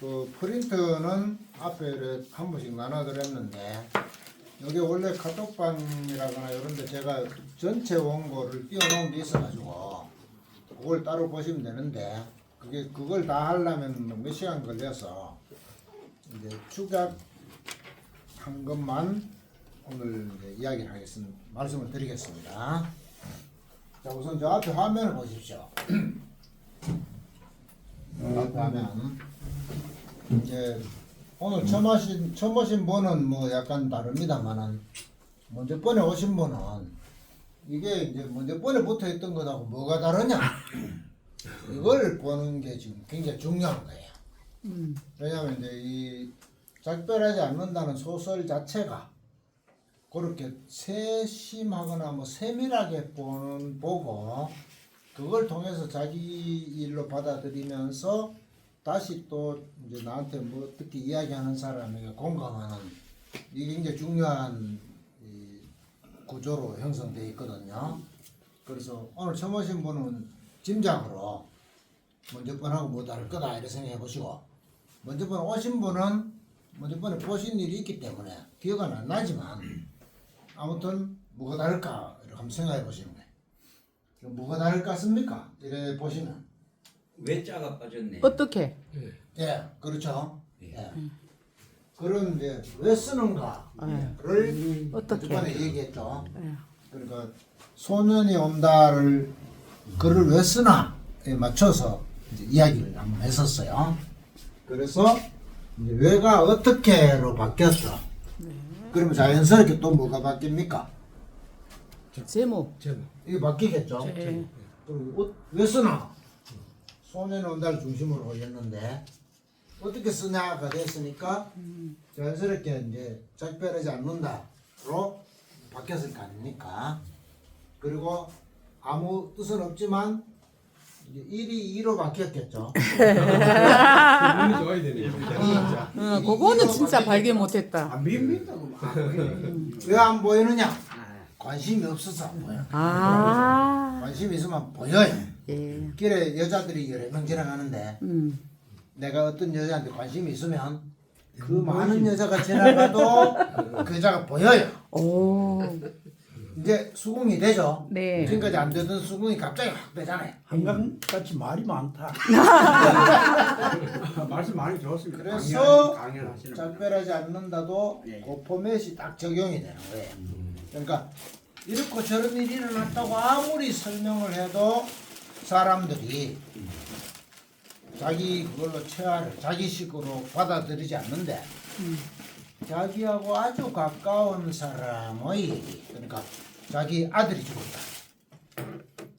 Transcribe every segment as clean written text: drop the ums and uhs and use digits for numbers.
그 프린트는 앞에 이렇게 한 번씩 나눠드렸는데 여기 원래 카톡방이라거나 이런데 제가 전체 원고를 띄워놓은 게 있어가지고 그걸 따로 보시면 되는데 그걸 다 하려면 몇 시간 걸려서 이제 축약한 것만 오늘 이제 이야기를 하겠습니다. 말씀을 드리겠습니다. 자, 우선 저 앞에 화면을 보십시오. 앞에 화면. 이제 오늘 처음 오신 분은 뭐 약간 다릅니다만은 먼저 번에 오신 분은 이게 이제 먼저 번에 붙어 있던 것하고 뭐가 다르냐 이걸 보는 게 지금 굉장히 중요한 거예요. 왜냐하면 이제 이 작별하지 않는다는 소설 자체가 그렇게 세심하거나 뭐 세밀하게 보고 그걸 통해서 자기 일로 받아들이면서 다시 또 이제 나한테 뭐 어떻게 이야기하는 사람에게 공감하는 이게 굉장히 중요한 이 구조로 형성되어 있거든요. 그래서 오늘 처음 오신 분은 짐작으로 먼저 번하고 뭐 다를 거다 이렇게 생각해 보시고 먼저 번 오신 분은 먼저 번에 보신 일이 있기 때문에 기억은 안 나지만 아무튼 뭐가 다를까 이렇게 한번 생각해 보시는 거예요. 뭐가 다를까 습니까? 이래 보시면 외자가 빠졌네. 어떻게? 예, 그렇죠. 예. 그런 이제 왜 쓰는가를 어떻게? 이번에 얘기했죠. 예. 그러니까 소년이 온다를 글을 왜 쓰나에 맞춰서 이제 이야기를 한번 했었어요. 그래서 이제 왜가 어떻게로 바뀌었어. 그러면 자연스럽게 또 뭐가 바뀝니까? 제목. 이게 바뀌겠죠. 예. 그리고 왜 쓰나? 소년이 온다를 중심으로 올렸는데 어떻게 쓰냐가 됐으니까 자연스럽게 이제 작별하지 않는다로 바뀌었을 거 아닙니까? 그리고 아무 뜻은 없지만 이제 1이 2로 바뀌었겠죠. 기분이 좋아야 되네요. 그거는 진짜 발견 못했다. 안 믿는다고. 왜 안 보이느냐? 관심이 없어서 안 보여. 아. 관심이 있으면 보여요. 예. 길에 여자들이 여러 명 지나가는데 내가 어떤 여자한테 관심이 있으면 그 많은 여자가 지나가도 그 여자가 보여요. 오. 이제 수긍이 되죠. 네. 지금까지 안 되던 수긍이 갑자기 확 되잖아요. 한강같이 말이 많다. 말씀 많이 들었습니다. 그래서 강연하시는 작별하지 않는다도 그 포맷이 딱 적용이 되는 거예요. 그러니까 이렇고 저런 일이 일어났다고 아무리 설명을 해도 사람들이 자기 그걸로 체화를 자기식으로 받아들이지 않는데 자기하고 아주 가까운 사람의 얘기, 그러니까 자기 아들이 죽었다,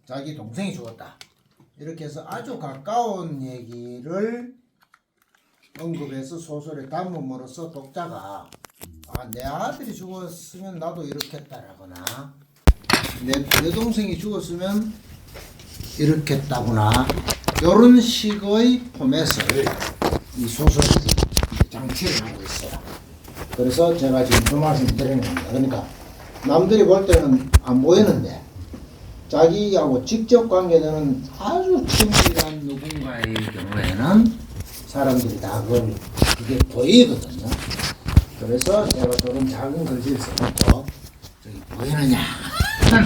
자기 동생이 죽었다, 이렇게 해서 아주 가까운 얘기를 언급해서 소설에 담음으로써 독자가 내 아들이 죽었으면 나도 이렇겠다라거나 내 동생이 죽었으면 이렇겠다구나, 이런 식의 포맷을 이 소설이 장치를 하고 있어요. 그래서 제가 지금 그 말씀 드리는 겁니다. 그러니까 남들이 볼 때는 안 보이는데 자기하고 직접 관계되는 아주 친밀한 누군가의 경우에는 사람들이 다 그게 보이거든요. 그래서 제가 저런 작은 글씨를 써놓고 저기 보이느냐 잘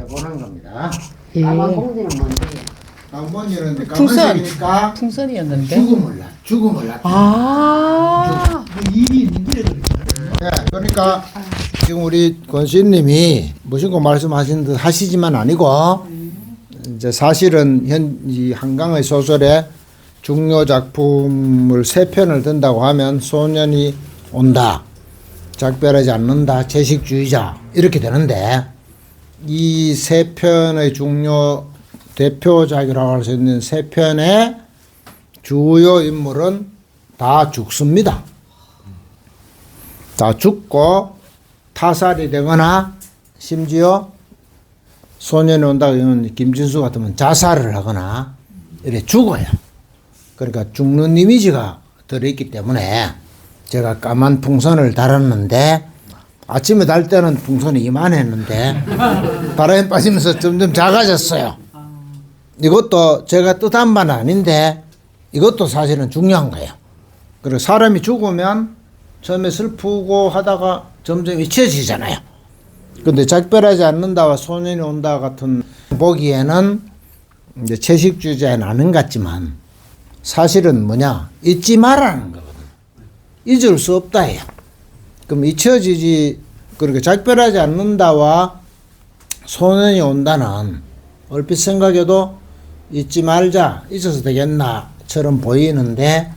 해보는 겁니다. 예. 까만 봉지는 뭔데요? 까만이는 풍선. 까만색이니까 풍선이었는데. 죽음을 낳. 아. 일이 있는데 네, 그러니까 지금 우리 권씨님이 무신고 말씀하신 듯 하시지만 아니고 이제 사실은 이 한강의 소설에 중요 작품을 3편을 든다고 하면 소년이 온다, 작별하지 않는다, 채식주의자 이렇게 되는데 이 3편의 중요 대표작이라고 할 수 있는 3편의 주요 인물은 다 죽습니다. 다 죽고 타살이 되거나 심지어 소년이 온다 그러면 김진수 같으면 자살을 하거나 이렇게 죽어요. 그러니까 죽는 이미지가 들어있기 때문에 제가 까만 풍선을 달았는데 아침에 달 때는 풍선이 이만했는데 바람에 빠지면서 점점 작아졌어요. 이것도 제가 뜻한 바는 아닌데 이것도 사실은 중요한 거예요. 그리고 사람이 죽으면 처음에 슬프고 하다가 점점 잊혀지잖아요. 근데 작별하지 않는다와 소년이 온다 같은 보기에는 이제 채식주의자는 아는 것 같지만 사실은 뭐냐? 잊지 말라는 거거든. 잊을 수 없다 해요. 그럼 잊혀지지, 그렇게 작별하지 않는다와 소년이 온다는 얼핏 생각해도 잊지 말자, 잊어서 되겠나처럼 보이는데,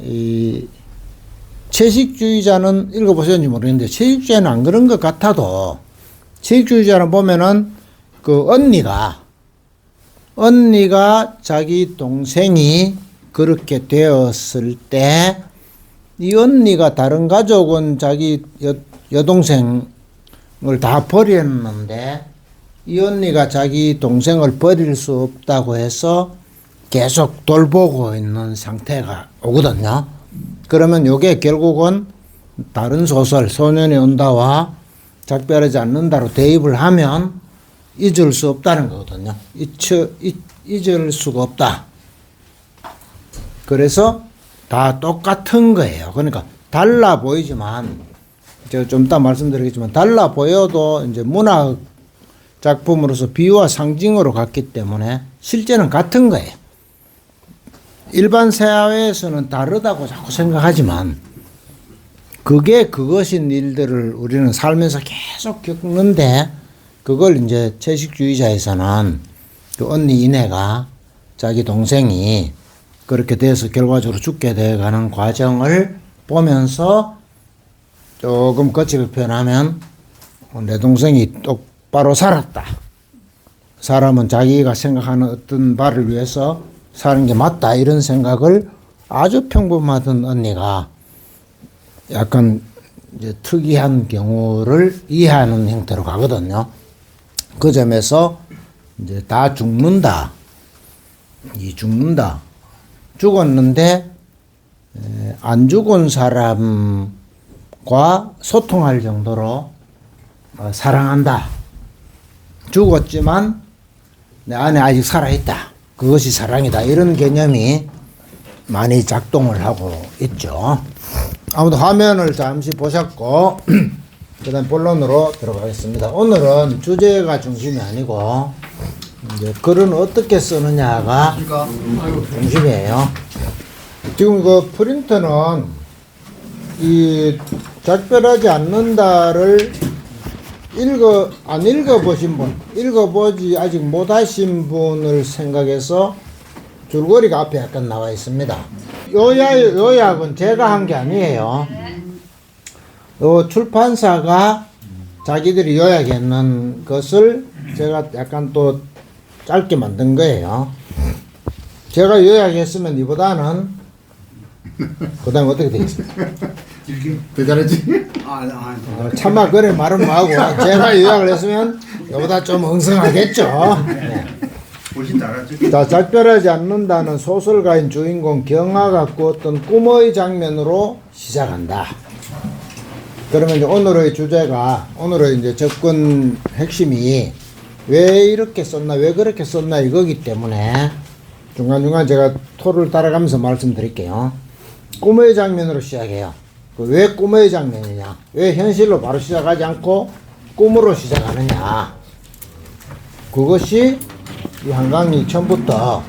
이 채식주의자는 읽어보셨는지 모르겠는데, 채식주의자는 안 그런 것 같아도, 채식주의자는 보면은 그 언니가 자기 동생이 그렇게 되었을 때, 이 언니가 다른 가족은 자기 여동생을 다 버렸는데, 이 언니가 자기 동생을 버릴 수 없다고 해서 계속 돌보고 있는 상태가 오거든요. 그러면 이게 결국은 다른 소설, 소년이 온다와 작별하지 않는다로 대입을 하면 잊을 수 없다는 거거든요. 잊을 수가 없다. 그래서 다 똑같은 거예요. 그러니까 달라 보이지만, 제가 좀 이따 말씀드리겠지만, 달라 보여도 이제 문학 작품으로서 비유와 상징으로 갔기 때문에 실제는 같은 거예요. 일반 사회에서는 다르다고 자꾸 생각하지만 그것인 일들을 우리는 살면서 계속 겪는데, 그걸 이제 채식주의자에서는 그 언니 이내가 자기 동생이 그렇게 돼서 결과적으로 죽게 돼가는 과정을 보면서 조금 거칠게 표현하면, 내 동생이 똑바로 살았다. 사람은 자기가 생각하는 어떤 바를 위해서 사는 게 맞다. 이런 생각을 아주 평범하던 언니가 약간 이제 특이한 경우를 이해하는 형태로 가거든요. 그 점에서 이제 다 죽는다. 죽었는데 안 죽은 사람과 소통할 정도로 사랑한다. 죽었지만 내 안에 아직 살아있다. 그것이 사랑이다. 이런 개념이 많이 작동을 하고 있죠. 아무튼 화면을 잠시 보셨고 그 다음 본론으로 들어가겠습니다. 오늘은 주제가 중심이 아니고 이제 글은 어떻게 쓰느냐가 중심이에요. 지금 그 프린터는 이 작별하지 않는다를 안 읽어보신 분, 읽어보지 아직 못하신 분을 생각해서 줄거리가 앞에 약간 나와 있습니다. 요약은 제가 한 게 아니에요. 출판사가 자기들이 요약했는 것을 제가 약간 또 짧게 만든 거예요. 제가 요약했으면 이보다는 그 다음에 어떻게 되겠습니까? 더 잘하지? 참마 그래 말은 뭐하고 제가 요약을 했으면 이보다 좀 엉성하겠죠. 네. 훨씬 잘하지. 자, 작별하지 않는다는 소설가인 주인공 경아가 꾸었던 꿈의 장면으로 시작한다. 그러면 이제 오늘의 주제가, 오늘의 이제 접근 핵심이 왜 이렇게 썼나, 왜 그렇게 썼나 이거기 때문에 중간중간 제가 토를 따라가면서 말씀드릴게요. 꿈의 장면으로 시작해요. 왜 꿈의 장면이냐? 왜 현실로 바로 시작하지 않고 꿈으로 시작하느냐? 그것이 이 한강이 처음부터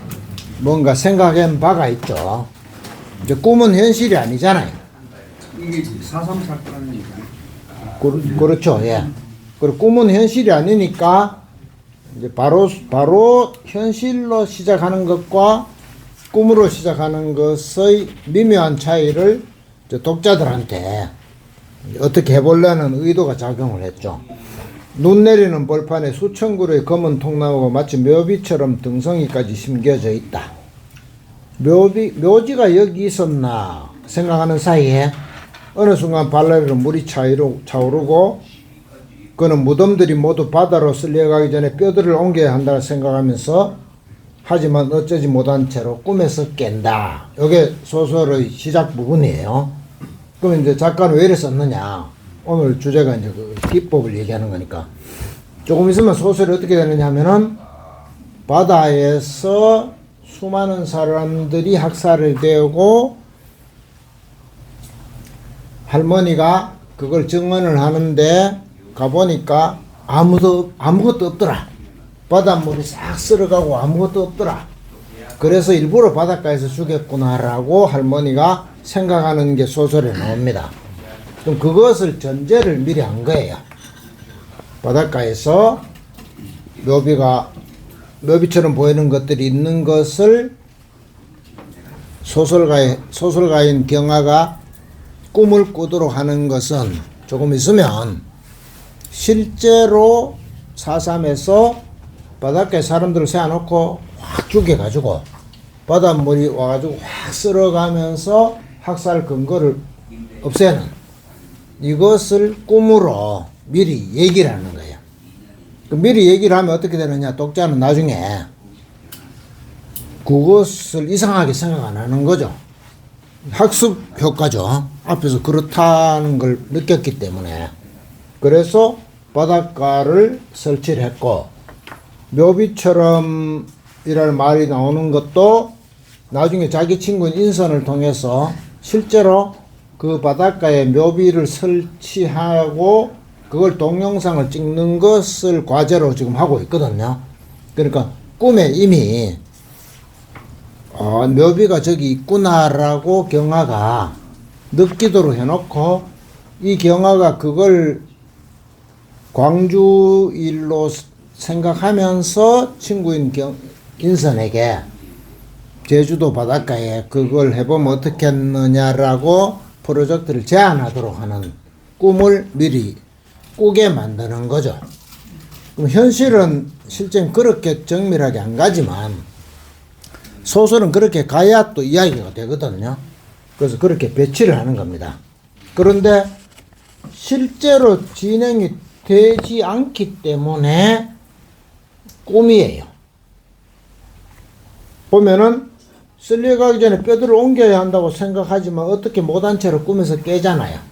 뭔가 생각한 바가 있죠. 이제 꿈은 현실이 아니잖아요. 이게 4.3 사건이라는 얘기야. 그렇죠. 예. 그리고 꿈은 현실이 아니니까 이제 바로 현실로 시작하는 것과 꿈으로 시작하는 것의 미묘한 차이를 이제 독자들한테 어떻게 해보려는 의도가 작용을 했죠. 눈 내리는 벌판에 수천 그루의 검은 통나무가 마치 묘비처럼 등성이까지 심겨져 있다. 묘지가 여기 있었나 생각하는 사이에 어느 순간 발라리로 물이 차오르고 그는 무덤들이 모두 바다로 쓸려가기 전에 뼈들을 옮겨야 한다 생각하면서 하지만 어쩌지 못한 채로 꿈에서 깬다. 이게 소설의 시작 부분이에요. 그럼 이제 작가는 왜 이래 썼느냐? 오늘 주제가 이제 그 기법을 얘기하는 거니까. 조금 있으면 소설이 어떻게 되느냐 하면은 바다에서 수많은 사람들이 학살을 되고 할머니가 그걸 증언을 하는데 가보니까 아무것도 없더라. 바닷물이 싹 쓸어가고 아무것도 없더라. 그래서 일부러 바닷가에서 죽였구나라고 할머니가 생각하는 게 소설에 나옵니다. 그럼 그것을 전제를 미리 한 거예요. 바닷가에서 묘비처럼 보이는 것들이 있는 것을 소설가인 경아가 꿈을 꾸도록 하는 것은 조금 있으면 실제로 4.3에서 바닷가에 사람들을 세워놓고 확 죽여가지고 바닷물이 와가지고 확 쓸어가면서 학살 근거를 없애는 이것을 꿈으로 미리 얘기를 하는 거예요. 미리 얘기를 하면 어떻게 되느냐, 독자는 나중에 그것을 이상하게 생각 안 하는 거죠. 학습 효과죠. 앞에서 그렇다는 걸 느꼈기 때문에. 그래서 바닷가를 설치를 했고, 묘비처럼 이랄 말이 나오는 것도 나중에 자기 친구인 인선을 통해서 실제로 그 바닷가에 묘비를 설치하고 그걸 동영상을 찍는 것을 과제로 지금 하고 있거든요. 그러니까 꿈에 이미 묘비가 저기 있구나라고 경아가 느끼도록 해놓고 이 경아가 그걸 광주 일로 생각하면서 친구인 인선에게 제주도 바닷가에 그걸 해보면 어떻겠느냐라고 프로젝트를 제안하도록 하는 꿈을 미리 꾸게 만드는 거죠. 그럼 현실은 실제는 그렇게 정밀하게 안 가지만 소설은 그렇게 가야 또 이야기가 되거든요. 그래서 그렇게 배치를 하는 겁니다. 그런데 실제로 진행이 되지 않기 때문에 꿈이에요. 보면은 쓸려가기 전에 뼈들을 옮겨야 한다고 생각하지만 어떻게 못한 채로 꿈에서 깨잖아요.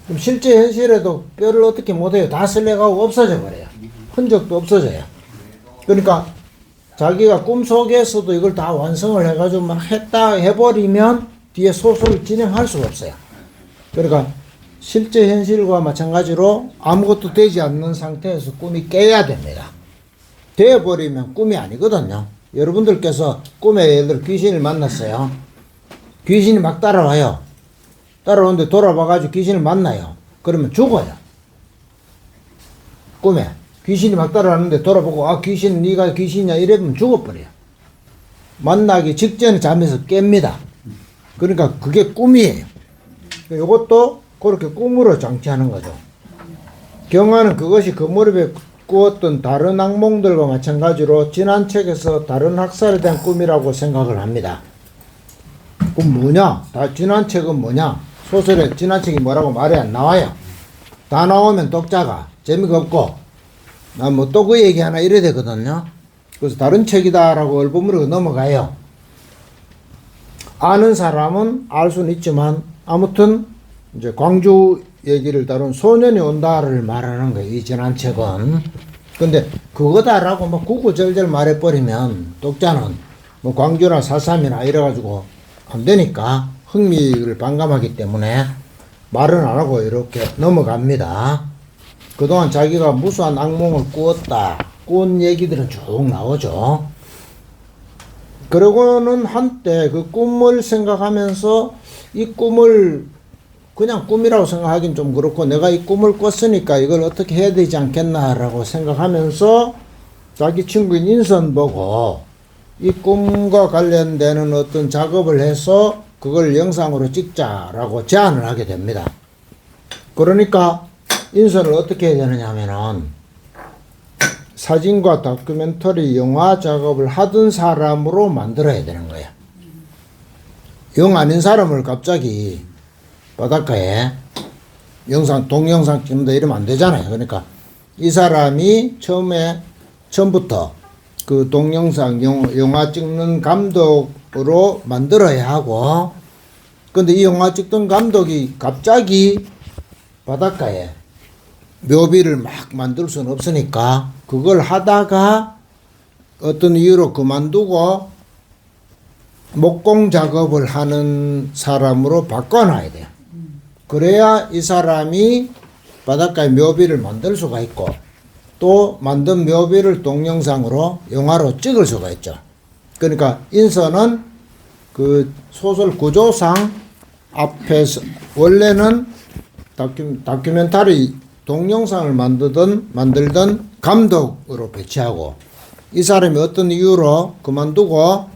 그럼 실제 현실에도 뼈를 어떻게 못해요? 다 쓸려가고 없어져 버려요. 흔적도 없어져요. 그러니까 자기가 꿈속에서도 이걸 다 완성을 해가지고 막 해버리면 뒤에 소설을 진행할 수가 없어요. 그러니까 실제 현실과 마찬가지로 아무것도 되지 않는 상태에서 꿈이 깨야 됩니다. 되어버리면 꿈이 아니거든요. 여러분들께서 꿈에 예를 들어 귀신을 만났어요. 귀신이 막 따라와요. 따라오는데 돌아봐가지고 귀신을 만나요. 그러면 죽어요. 꿈에 귀신이 막 따라왔는데 돌아보고 귀신 네가 귀신이냐 이러면 죽어버려요. 만나기 직전에 잠에서 깹니다. 그러니까 그게 꿈이에요. 이것도 그렇게 꿈으로 장치하는 거죠. 경아는 그것이 그 무렵에 꾸었던 다른 악몽들과 마찬가지로 지난 책에서 다른 학살에 대한 꿈이라고 생각을 합니다. 그럼 뭐냐? 지난 책은 뭐냐? 소설에 지난 책이 뭐라고 말이 안 나와요. 다 나오면 독자가 재미가 없고 뭐 또 그 얘기 하나 이래 되거든요. 그래서 다른 책이다라고 얼버무리고 넘어가요. 아는 사람은 알 수는 있지만 아무튼 이제 광주 얘기를 다룬 소년이 온다를 말하는 거예요. 이 지난 책은. 근데 그거다라고 막 구구절절 말해버리면 독자는 뭐 광주나 4.3이나 이래가지고 안 되니까 흥미를 반감하기 때문에 말은 안 하고 이렇게 넘어갑니다. 그동안 자기가 무수한 악몽을 꾸은 얘기들은 쭉 나오죠. 그러고는 한때 그 꿈을 생각하면서 이 꿈을 그냥 꿈이라고 생각하긴 좀 그렇고 내가 이 꿈을 꿨으니까 이걸 어떻게 해야 되지 않겠나라고 생각하면서 자기 친구인 인선 보고 이 꿈과 관련되는 어떤 작업을 해서 그걸 영상으로 찍자라고 제안을 하게 됩니다. 그러니까 인선을 어떻게 해야 되느냐 하면은 사진과 다큐멘터리 영화 작업을 하던 사람으로 만들어야 되는 거예요. 영 아닌 사람을 갑자기 바닷가에 동영상 찍는다 이러면 안 되잖아요. 그러니까 이 사람이 처음부터 그 동영상 영화 찍는 감독으로 만들어야 하고, 근데 이 영화 찍던 감독이 갑자기 바닷가에 묘비를 막 만들 수는 없으니까 그걸 하다가 어떤 이유로 그만두고 목공 작업을 하는 사람으로 바꿔놔야 돼요. 그래야 이 사람이 바닷가에 묘비를 만들 수가 있고 또 만든 묘비를 동영상으로 영화로 찍을 수가 있죠. 그러니까 인선은 그 소설 구조상 앞에서 원래는 다큐멘터리 동영상을 만들던 감독으로 배치하고 이 사람이 어떤 이유로 그만두고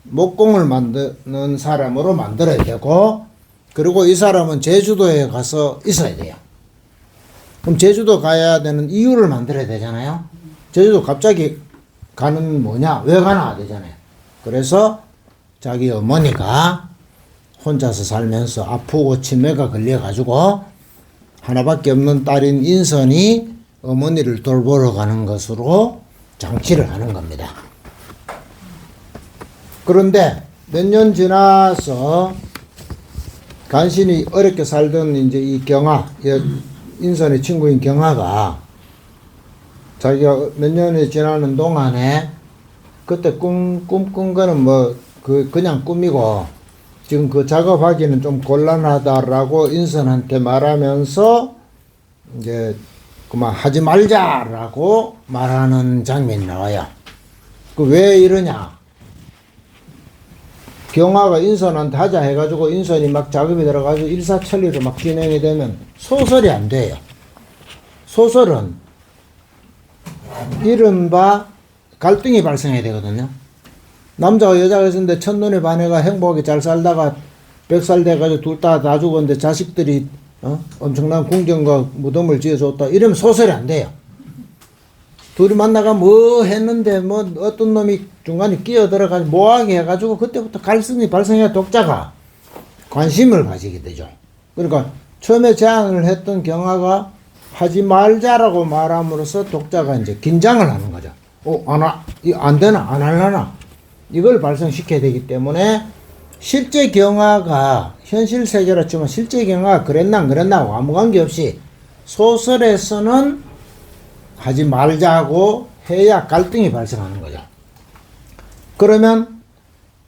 목공을 만드는 사람으로 만들어야 되고 그리고 이 사람은 제주도에 가서 있어야 돼요. 그럼 제주도 가야 되는 이유를 만들어야 되잖아요. 제주도 갑자기 가는 뭐냐? 왜 가나 되잖아요. 그래서 자기 어머니가 혼자서 살면서 아프고 치매가 걸려가지고 하나밖에 없는 딸인 인선이 어머니를 돌보러 가는 것으로 장치를 하는 겁니다. 그런데 몇 년 지나서 간신히 어렵게 살던 이제 이 경아, 인선의 친구인 경아가 자기가 몇 년이 지나는 동안에 그때 꿈꾼 거는 그냥 꿈이고 지금 그 작업하기는 좀 곤란하다라고 인선한테 말하면서 이제 그만 하지 말자라고 말하는 장면이 나와요. 그 왜 이러냐? 경화가 인선한테 하자 해가지고 인선이 막 작업이 들어가지고 일사천리로 막 진행이 되면 소설이 안 돼요. 소설은 이른바 갈등이 발생해야 되거든요. 남자와 여자가 있었는데 첫눈에 반해가 행복하게 잘 살다가 100살 돼가지고 둘 다 죽었는데 자식들이 엄청난 궁정과 무덤을 지어줬다 이러면 소설이 안 돼요. 둘이 만나가 뭐 했는데 뭐 어떤 놈이 중간에 끼어들어가지고 뭐하게 해가지고 그때부터 갈등이 발생해 독자가 관심을 가지게 되죠. 그러니까 처음에 제안을 했던 경화가 하지 말자라고 말함으로써 독자가 이제 긴장을 하는 거죠. 안 되나? 안 할라나? 이걸 발생시켜야 되기 때문에 실제 경화가 현실 세계로 치면 실제 경화가 그랬나 안 그랬나 아무 관계없이 소설에서는 하지 말자고 해야 갈등이 발생하는 거죠. 그러면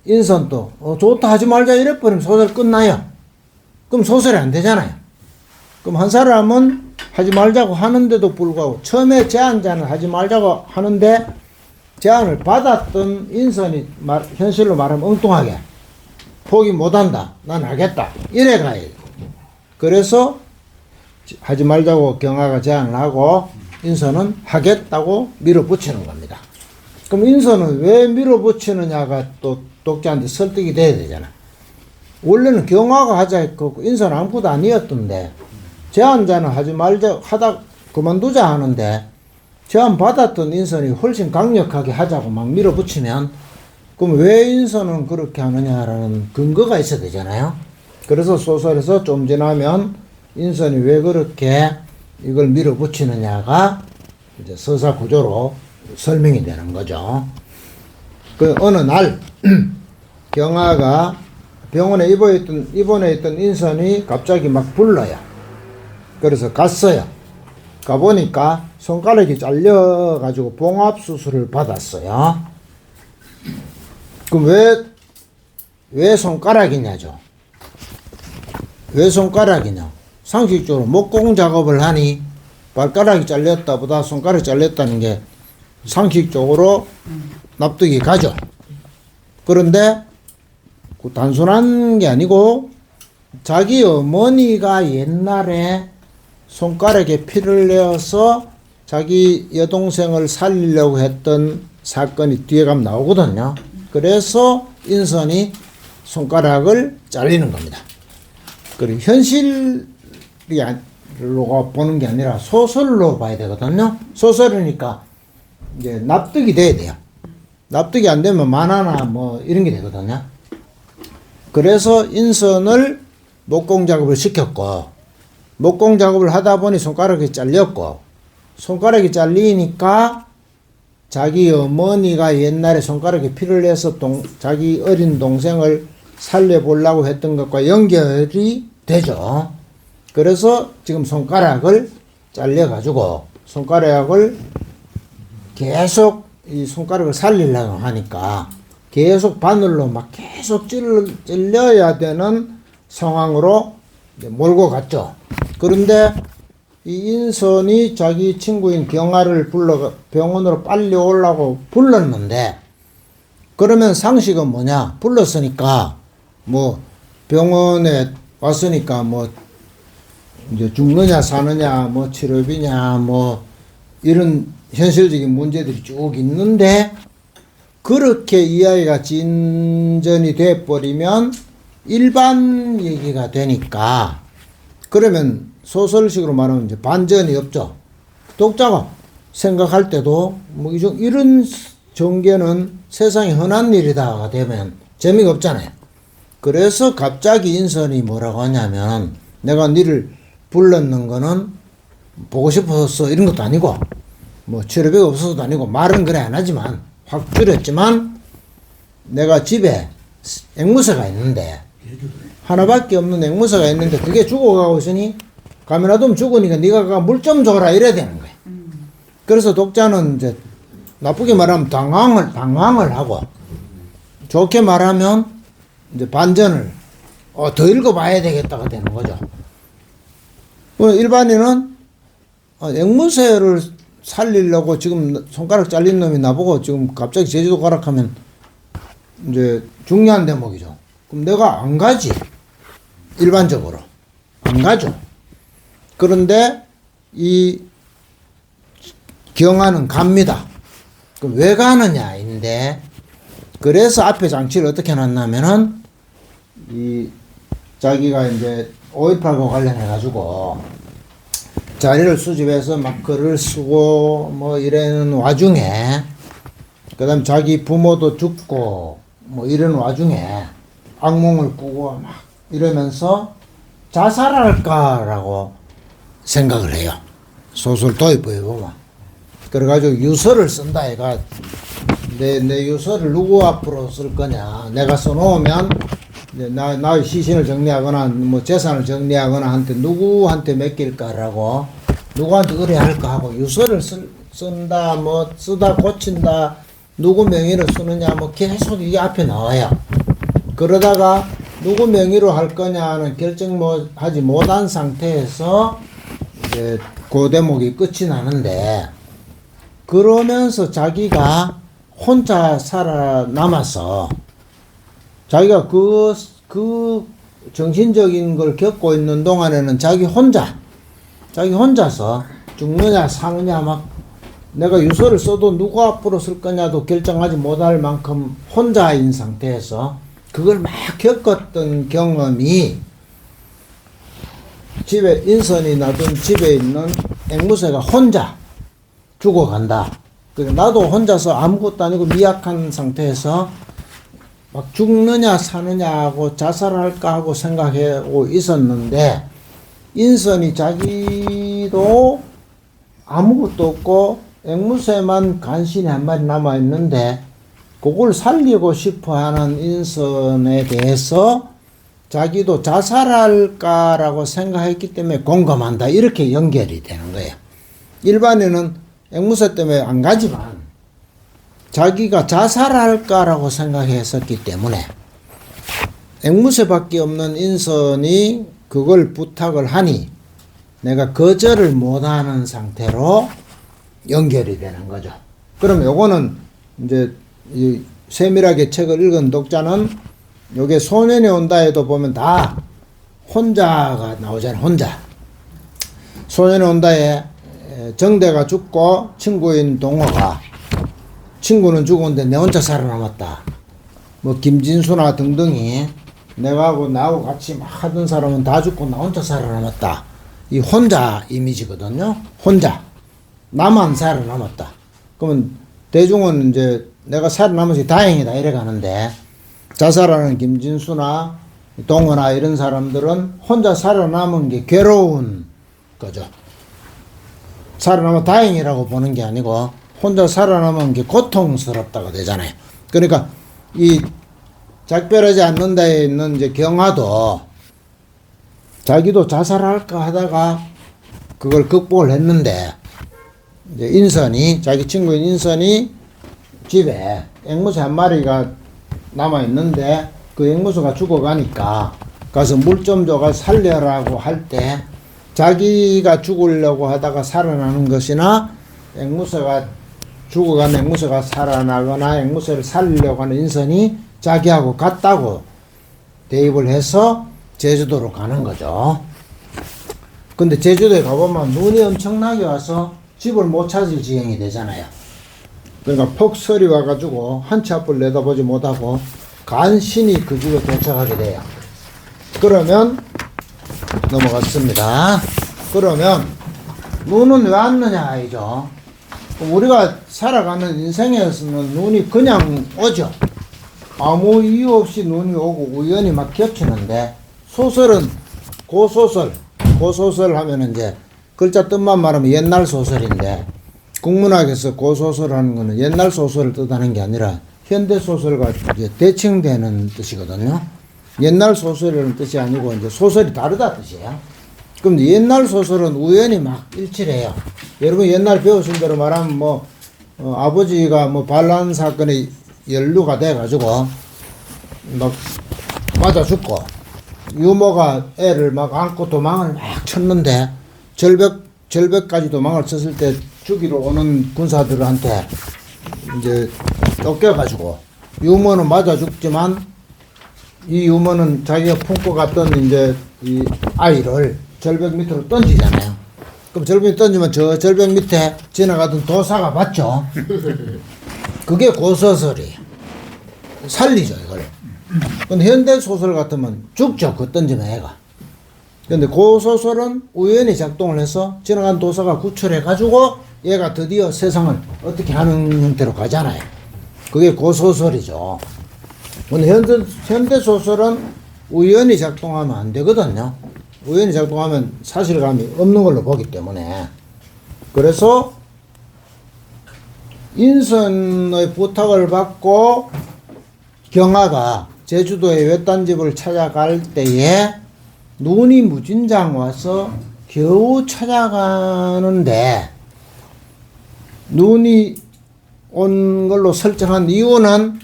인선도 좋다 하지 말자 이래버리면 소설 끝나요. 그럼 소설이 안 되잖아요. 그럼 한 사람은 하지 말자고 하는데도 불구하고 처음에 제안자는 하지 말자고 하는데 제안을 받았던 인선이 현실로 말하면 엉뚱하게 포기 못한다. 난 하겠다. 이래 가야 돼. 그래서 하지 말자고 경화가 제안을 하고 인선은 하겠다고 밀어붙이는 겁니다. 그럼 인선은 왜 밀어붙이느냐가 또 독자한테 설득이 돼야 되잖아. 원래는 경화가 하자 했고 인선 아무것도 아니었던데 제안자는 하지 말자 하다 그만두자 하는데 제안 받았던 인선이 훨씬 강력하게 하자고 막 밀어붙이면 그럼 왜 인선은 그렇게 하느냐라는 근거가 있어야 되잖아요. 그래서 소설에서 좀 지나면 인선이 왜 그렇게 이걸 밀어붙이느냐가 이제 서사 구조로 설명이 되는 거죠. 그 어느 날 경아가 병원에 입원해 있던 인선이 갑자기 막 불러요. 그래서 갔어요. 가보니까 손가락이 잘려가지고 봉합수술을 받았어요. 그럼 왜 손가락이냐죠. 왜 손가락이냐. 상식적으로 목공 작업을 하니 발가락이 잘렸다 보다 손가락이 잘렸다는 게 상식적으로 납득이 가죠. 그런데 그 단순한 게 아니고 자기 어머니가 옛날에 손가락에 피를 내어서 자기 여동생을 살리려고 했던 사건이 뒤에 가면 나오거든요. 그래서 인선이 손가락을 잘리는 겁니다. 그리고 현실로 보는 게 아니라 소설로 봐야 되거든요. 소설이니까 이제 납득이 돼야 돼요. 납득이 안 되면 만화나 뭐 이런 게 되거든요. 그래서 인선을 목공 작업을 시켰고 목공 작업을 하다 보니 손가락이 잘렸고 손가락이 잘리니까 자기 어머니가 옛날에 손가락에 피를 내서 자기 어린 동생을 살려보려고 했던 것과 연결이 되죠. 그래서 지금 손가락을 잘려가지고 손가락을 계속 이 손가락을 살리려고 하니까 계속 바늘로 막 계속 찔려야 되는 상황으로 이제 몰고 갔죠. 그런데 이 인선이 자기 친구인 경아를 불러 병원으로 빨리 오려고 불렀는데, 그러면 상식은 뭐냐? 불렀으니까 뭐 병원에 왔으니까 뭐 이제 죽느냐 사느냐 뭐 치료비냐 뭐 이런 현실적인 문제들이 쭉 있는데, 그렇게 이야기가 진전이 돼 버리면 일반 얘기가 되니까, 그러면 소설식으로 말하면 이제 반전이 없죠. 독자가 생각할 때도 뭐 이런 전개는 세상에 흔한 일이다가 되면 재미가 없잖아요. 그래서 갑자기 인선이 뭐라고 하냐면, 내가 니를 불렀는 거는 보고 싶어서 이런 것도 아니고 뭐 치료비가 없어서도 아니고, 말은 그래 안 하지만 확 줄였지만, 내가 집에 앵무새가 있는데, 하나밖에 없는 앵무새가 있는데 그게 죽어가고 있으니 가면 놔두면 죽으니까 네가 가 물 좀 줘라 이래야 되는 거예요. 그래서 독자는 이제 나쁘게 말하면 당황을 하고, 좋게 말하면 이제 반전을 더 읽어봐야 되겠다가 되는 거죠. 일반인은 앵무새를 살리려고 지금 손가락 잘린 놈이 나보고 지금 갑자기 제주도 가라 하면 이제 중요한 대목이죠. 그럼 내가 안 가지. 일반적으로 안 가죠. 그런데 이 경아는 갑니다. 그럼 왜 가느냐인데, 그래서 앞에 장치를 어떻게 해놨냐면은, 이 자기가 이제 5.18과 관련해 가지고 자리를 수집해서 막 글을 쓰고 뭐 이러는 와중에, 그 다음 자기 부모도 죽고 뭐 이런 와중에 악몽을 꾸고 막 이러면서 자살할까라고 생각을 해요. 소설 도입부에 보면. 그래가지고 유서를 쓴다 얘가, 내 유서를 누구 앞으로 쓸 거냐, 내가 써놓으면 나의 시신을 정리하거나 뭐 재산을 정리하거나 한테 누구한테 맡길까라고, 누구한테 의뢰할까 하고 유서를 쓴다, 뭐 쓰다 고친다, 누구 명의로 쓰느냐 뭐 계속 이게 앞에 나와요. 그러다가 누구 명의로 할 거냐는 결정 뭐 하지 못한 상태에서 이제 그 대목이 끝이 나는데, 그러면서 자기가 혼자 살아남아서 자기가 그 정신적인 걸 겪고 있는 동안에는 자기 혼자서 죽느냐 사느냐 막 내가 유서를 써도 누구 앞으로 쓸 거냐도 결정하지 못할 만큼 혼자인 상태에서 그걸 막 겪었던 경험이, 집에 인선이 놔둔 집에 있는 앵무새가 혼자 죽어간다. 나도 혼자서 아무것도 아니고 미약한 상태에서 막 죽느냐 사느냐 하고 자살할까 하고 생각하고 있었는데, 인선이 자기도 아무것도 없고 앵무새만 간신히 한 마리 남아 있는데 그걸 살리고 싶어 하는 인선에 대해서 자기도 자살할까라고 생각했기 때문에 공감한다. 이렇게 연결이 되는 거예요. 일반인은 앵무새 때문에 안 가지만 자기가 자살할까라고 생각했었기 때문에 앵무새밖에 없는 인선이 그걸 부탁을 하니 내가 거절을 못하는 상태로 연결이 되는 거죠. 그럼 요거는 이제 이 세밀하게 책을 읽은 독자는 요게 소년이 온다에도 보면 다 혼자가 나오잖아요. 혼자. 소년이 온다에 정대가 죽고 친구인 동호가, 친구는 죽었는데 내 혼자 살아남았다. 뭐 김진수나 등등이 나하고 같이 막 하던 사람은 다 죽고 나 혼자 살아남았다. 이 혼자 이미지거든요. 혼자. 나만 살아남았다. 그러면 대중은 이제 내가 살아남아서 다행이다 이래 가는데, 자살하는 김진수나 동호나 이런 사람들은 혼자 살아남은 게 괴로운 거죠. 살아남아 다행이라고 보는 게 아니고 혼자 살아남은 게 고통스럽다고 되잖아요. 그러니까 이 작별하지 않는 데에 있는 이제 경아도 자기도 자살할까 하다가 그걸 극복을 했는데, 이제 인선이, 자기 친구인 인선이 집에 앵무새 한 마리가 남아 있는데 그 앵무새가 죽어가니까 가서 물 좀 줘가 살려라고 할 때 자기가 죽으려고 하다가 살아나는 것이나 앵무새가 죽어간 앵무새가 살아나거나 앵무새를 살리려고 하는 인선이 자기하고 같다고 대입을 해서 제주도로 가는 거죠. 근데 제주도에 가보면 눈이 엄청나게 와서 집을 못 찾을 지경이 되잖아요. 그러니까 폭설이 와가지고 한치 앞을 내다보지 못하고 간신히 그 집에 도착하게 돼요. 그러면 넘어갔습니다. 그러면 눈은 왜 왔느냐 아니죠. 우리가 살아가는 인생에서는 눈이 그냥 오죠. 아무 이유 없이 눈이 오고 우연히 막 겹치는데 소설은 고소설 하면 이제 글자 뜻만 말하면 옛날 소설인데 국문학에서 고소설 하는 거는 옛날 소설을 뜻하는 게 아니라 현대 소설과 이제 대칭되는 뜻이거든요. 옛날 소설이라는 뜻이 아니고 이제 소설이 다르다 뜻이에요. 그럼 옛날 소설은 우연히 막 일치를 해요. 여러분 옛날 배우신 대로 말하면 뭐 아버지가 뭐 반란 사건에 연루가 돼 가지고 막 맞아 죽고 유모가 애를 막 안고 도망을 막 쳤는데 절벽까지 도망을 쳤을 때 죽이러 오는 군사들한테 이제 쫓겨가지고 유모는 맞아 죽지만 이 유모는 자기가 품고 갔던 이제 이 아이를 절벽 밑으로 던지잖아요. 그럼 절벽 밑에 던지면 저 절벽 밑에 지나가던 도사가 봤죠. 그게 고소설이에요. 살리죠 이걸. 근데 현대 소설 같으면 죽죠. 그 던지면 애가. 근데 고소설은 우연히 작동을 해서 지나간 도사가 구출해 가지고 얘가 드디어 세상을 어떻게 하는 형태로 가잖아요. 그게 고소설이죠. 근데 현대 소설은 우연히 작동하면 안 되거든요. 우연히 작동하면 사실감이 없는 걸로 보기 때문에. 그래서 인선의 부탁을 받고 경아가 제주도의 외딴집을 찾아갈 때에 눈이 무진장 와서 겨우 찾아가는데 눈이 온 걸로 설정한 이유는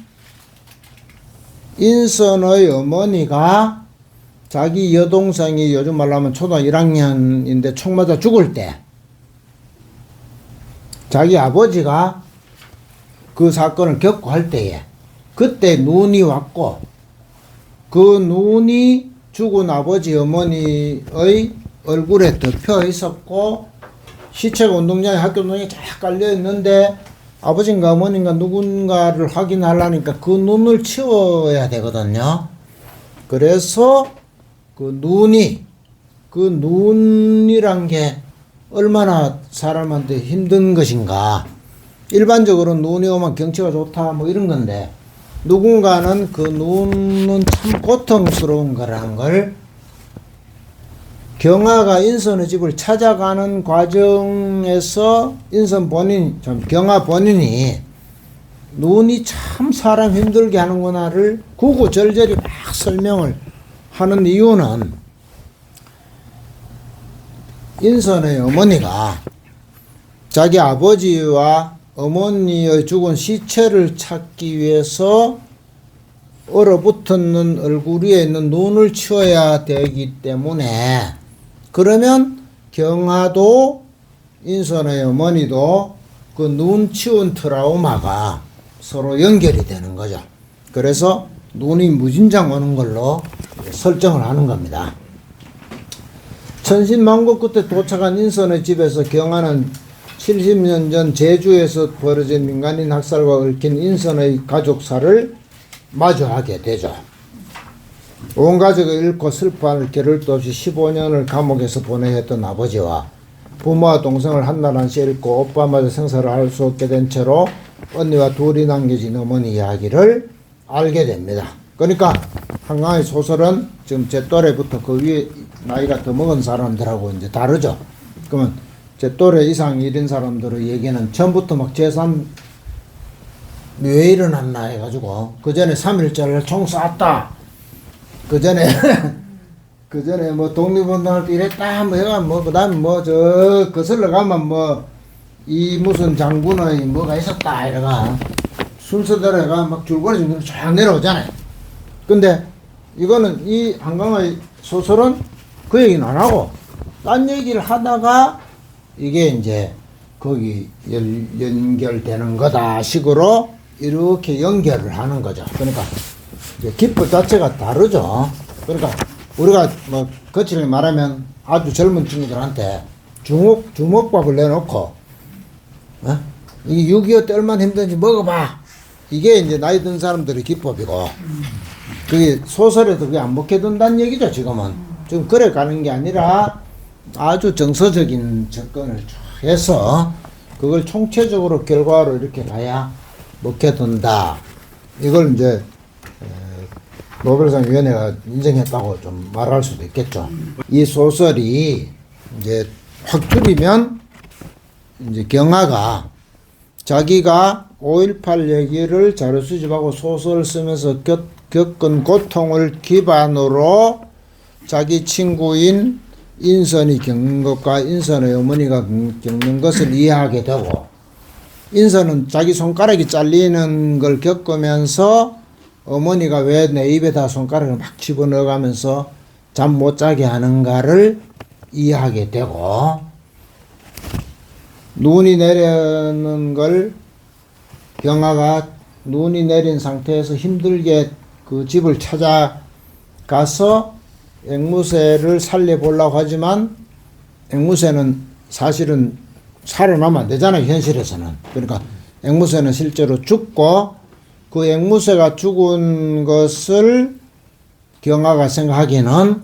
인선의 어머니가 자기 여동생이 요즘 말로 하면 초등학교 1학년인데 총 맞아 죽을 때 자기 아버지가 그 사건을 겪고 할 때에 그때 눈이 왔고 그 눈이 죽은 아버지 어머니의 얼굴에 덮여 있었고 시체가 운동장에 학교 운동장에 쫙 깔려 있는데 아버지인가 어머니인가 누군가를 확인하려니까 그 눈을 치워야 되거든요. 그래서 그 눈이란 게 얼마나 사람한테 힘든 것인가. 일반적으로 눈이 오면 경치가 좋다 뭐 이런 건데 누군가는 그 눈은 참 고통스러운 거라는 걸 경아가 인선의 집을 찾아가는 과정에서 경아 본인이 눈이 참 사람 힘들게 하는구나를 구구절절히 막 설명을 하는 이유는 인선의 어머니가 자기 아버지와 어머니의 죽은 시체를 찾기 위해서 얼어붙었는 얼굴 위에 있는 눈을 치워야 되기 때문에 그러면 경아도 인선의 어머니도 그 눈 치운 트라우마가 서로 연결이 되는 거죠. 그래서 눈이 무진장 오는 걸로 설정을 하는 겁니다. 천신만고 끝에 도착한 인선의 집에서 경아는 70년 전 제주에서 벌어진 민간인 학살과 얽힌 인선의 가족사를 마주하게 되죠. 온 가족을 잃고 슬퍼할 겨를도 없이 15년을 감옥에서 보내야 했던 아버지와 부모와 동생을 한나라한시 잃고 오빠마저 생사를 알 수 없게 된 채로 언니와 둘이 남겨진 어머니 이야기를 알게 됩니다. 그러니까 한강의 소설은 지금 제 또래부터 그 위에 나이가 더 먹은 사람들하고 이제 다르죠. 그러면 제 또래 이상 일인 사람들의 얘기는 처음부터 막 재산 왜 일어났나 해가지고 그 전에 3.1절을 총 쐈다. 그 전에 뭐 독립운동할 때 이랬다 뭐 해가 뭐 그다음에 뭐 저 거슬러 가면 뭐 이 무슨 장군의 뭐가 있었다 이래가 순서대로 해가 막 줄거리 정도로 쫙 내려오잖아요. 근데 이거는 이 한강의 소설은 그 얘기는 안 하고 딴 얘기를 하다가 이게 이제 거기 연결되는 거다 식으로 이렇게 연결을 하는 거죠. 그러니까 이제 기법 자체가 다르죠. 그러니까 우리가 뭐 거칠게 말하면 아주 젊은 친구들한테 주먹밥을 내놓고 이 6.25 때 얼마나 힘든지 먹어봐. 이게 이제 나이 든 사람들의 기법이고 그게 소설에도 그게 안 먹혀둔다는 얘기죠. 지금은 지금 그래 가는 게 아니라 아주 정서적인 접근을 쭉 해서 그걸 총체적으로 결과로 이렇게 가야 먹혀둔다. 이걸 이제 노벨상 위원회가 인정했다고 좀 말할 수도 있겠죠. 이 소설이 이제 확 줄이면 이제 경아가 자기가 5.18 얘기를 자료 수집하고 소설 쓰면서 겪은 고통을 기반으로 자기 친구인 인선이 겪는 것과 인선의 어머니가 겪는 것을 이해하게 되고, 인선은 자기 손가락이 잘리는 걸 겪으면서 어머니가 왜 내 입에다 손가락을 막 집어넣어가면서 잠 못 자게 하는가를 이해하게 되고, 눈이 내리는 걸 경아가 눈이 내린 상태에서 힘들게 그 집을 찾아가서 앵무새를 살려보려고 하지만 앵무새는 사실은 살아나면 안 되잖아요, 현실에서는. 그러니까 앵무새는 실제로 죽고 그 앵무새가 죽은 것을 경아가 생각하기는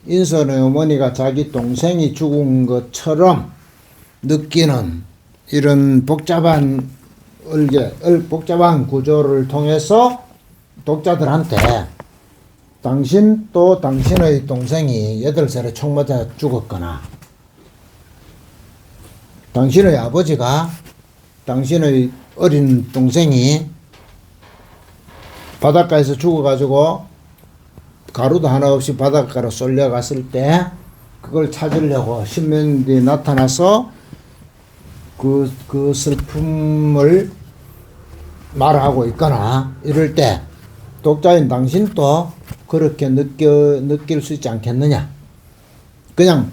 인선의 어머니가 자기 동생이 죽은 것처럼 느끼는 이런 복잡한 복잡한 구조를 통해서 독자들한테 당신 또 당신의 동생이 8살에 총 맞아 죽었거나 당신의 아버지가 당신의 어린 동생이 바닷가에서 죽어가지고 가루도 하나 없이 바닷가로 쏠려갔을 때 그걸 찾으려고 신명들이 나타나서 그 슬픔을 말하고 있거나 이럴 때 독자인 당신도 그렇게 느낄 수 있지 않겠느냐. 그냥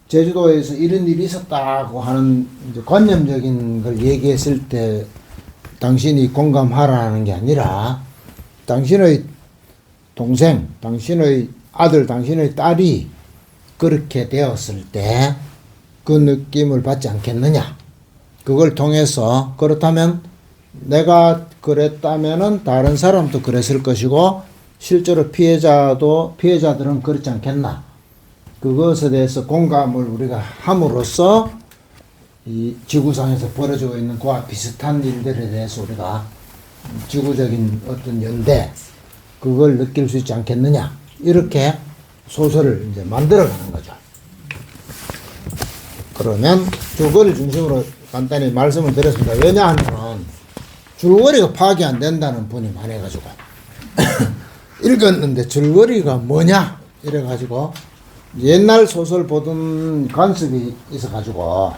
제주도에서 이런 일이 있었다고 하는 이제 관념적인 걸 얘기했을 때 당신이 공감하라는 게 아니라 당신의 동생, 당신의 아들, 당신의 딸이 그렇게 되었을 때 그 느낌을 받지 않겠느냐. 그걸 통해서 그렇다면 내가 그랬다면은 다른 사람도 그랬을 것이고 실제로 피해자들은 그렇지 않겠나. 그것에 대해서 공감을 우리가 함으로써 이 지구상에서 벌어지고 있는 그와 비슷한 일들에 대해서 우리가 지구적인 어떤 연대 그걸 느낄 수 있지 않겠느냐. 이렇게 소설을 이제 만들어가는 거죠. 그러면 줄거리를 중심으로 간단히 말씀을 드렸습니다. 왜냐하면 줄거리가 파악이 안 된다는 분이 많아가지고 읽었는데 줄거리가 뭐냐 이래가지고 옛날 소설 보던 관습이 있어가지고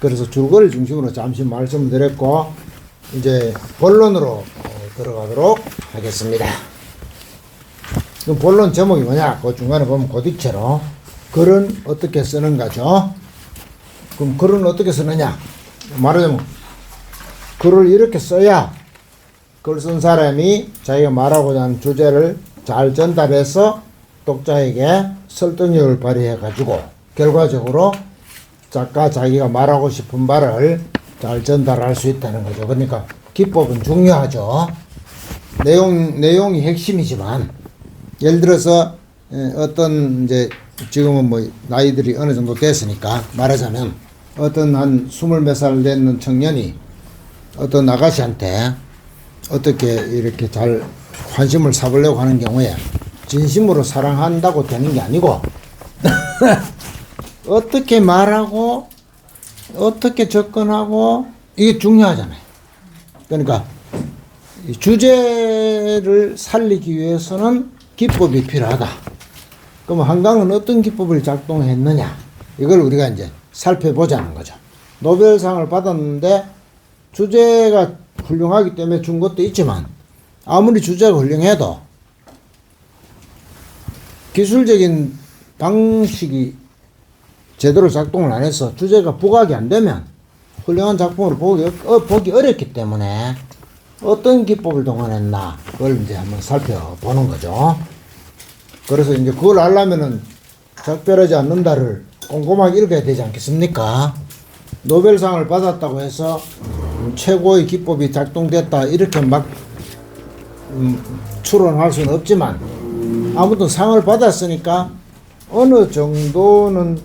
그래서 줄거리 중심으로 잠시 말씀을 드렸고 이제 본론으로 들어가도록 하겠습니다. 그럼 본론 제목이 뭐냐? 그 중간에 보면 고딕체로 글은 어떻게 쓰는가죠? 그럼 글은 어떻게 쓰느냐? 말하자면 글을 이렇게 써야 글 쓴 사람이 자기가 말하고자 하는 주제를 잘 전달해서 독자에게 설득력을 발휘해 가지고 결과적으로 작가 자기가 말하고 싶은 바를 잘 전달할 수 있다는 거죠. 그러니까 기법은 중요하죠. 내용이 핵심이지만 예를 들어서 어떤 이제 지금은 뭐 나이들이 어느 정도 됐으니까 말하자면 어떤 한 20몇 살 되는 청년이 어떤 아가씨한테 어떻게 이렇게 잘 관심을 사보려고 하는 경우에 진심으로 사랑한다고 되는 게 아니고 어떻게 말하고 어떻게 접근하고 이게 중요하잖아요. 그러니까 주제를 살리기 위해서는 기법이 필요하다. 그럼 한강은 어떤 기법을 작동했느냐 이걸 우리가 이제 살펴보자는 거죠. 노벨상을 받았는데 주제가 훌륭하기 때문에 준 것도 있지만 아무리 주제가 훌륭해도 기술적인 방식이 제대로 작동을 안 해서 주제가 부각이 안 되면 훌륭한 작품으로 보기 어렵기 때문에 어떤 기법을 동원했나 그걸 이제 한번 살펴보는 거죠. 그래서 이제 그걸 알려면은 작별하지 않는다를 꼼꼼하게 읽어야 되지 않겠습니까? 노벨상을 받았다고 해서 최고의 기법이 작동됐다 이렇게 막 추론할 수는 없지만 아무튼 상을 받았으니까 어느 정도는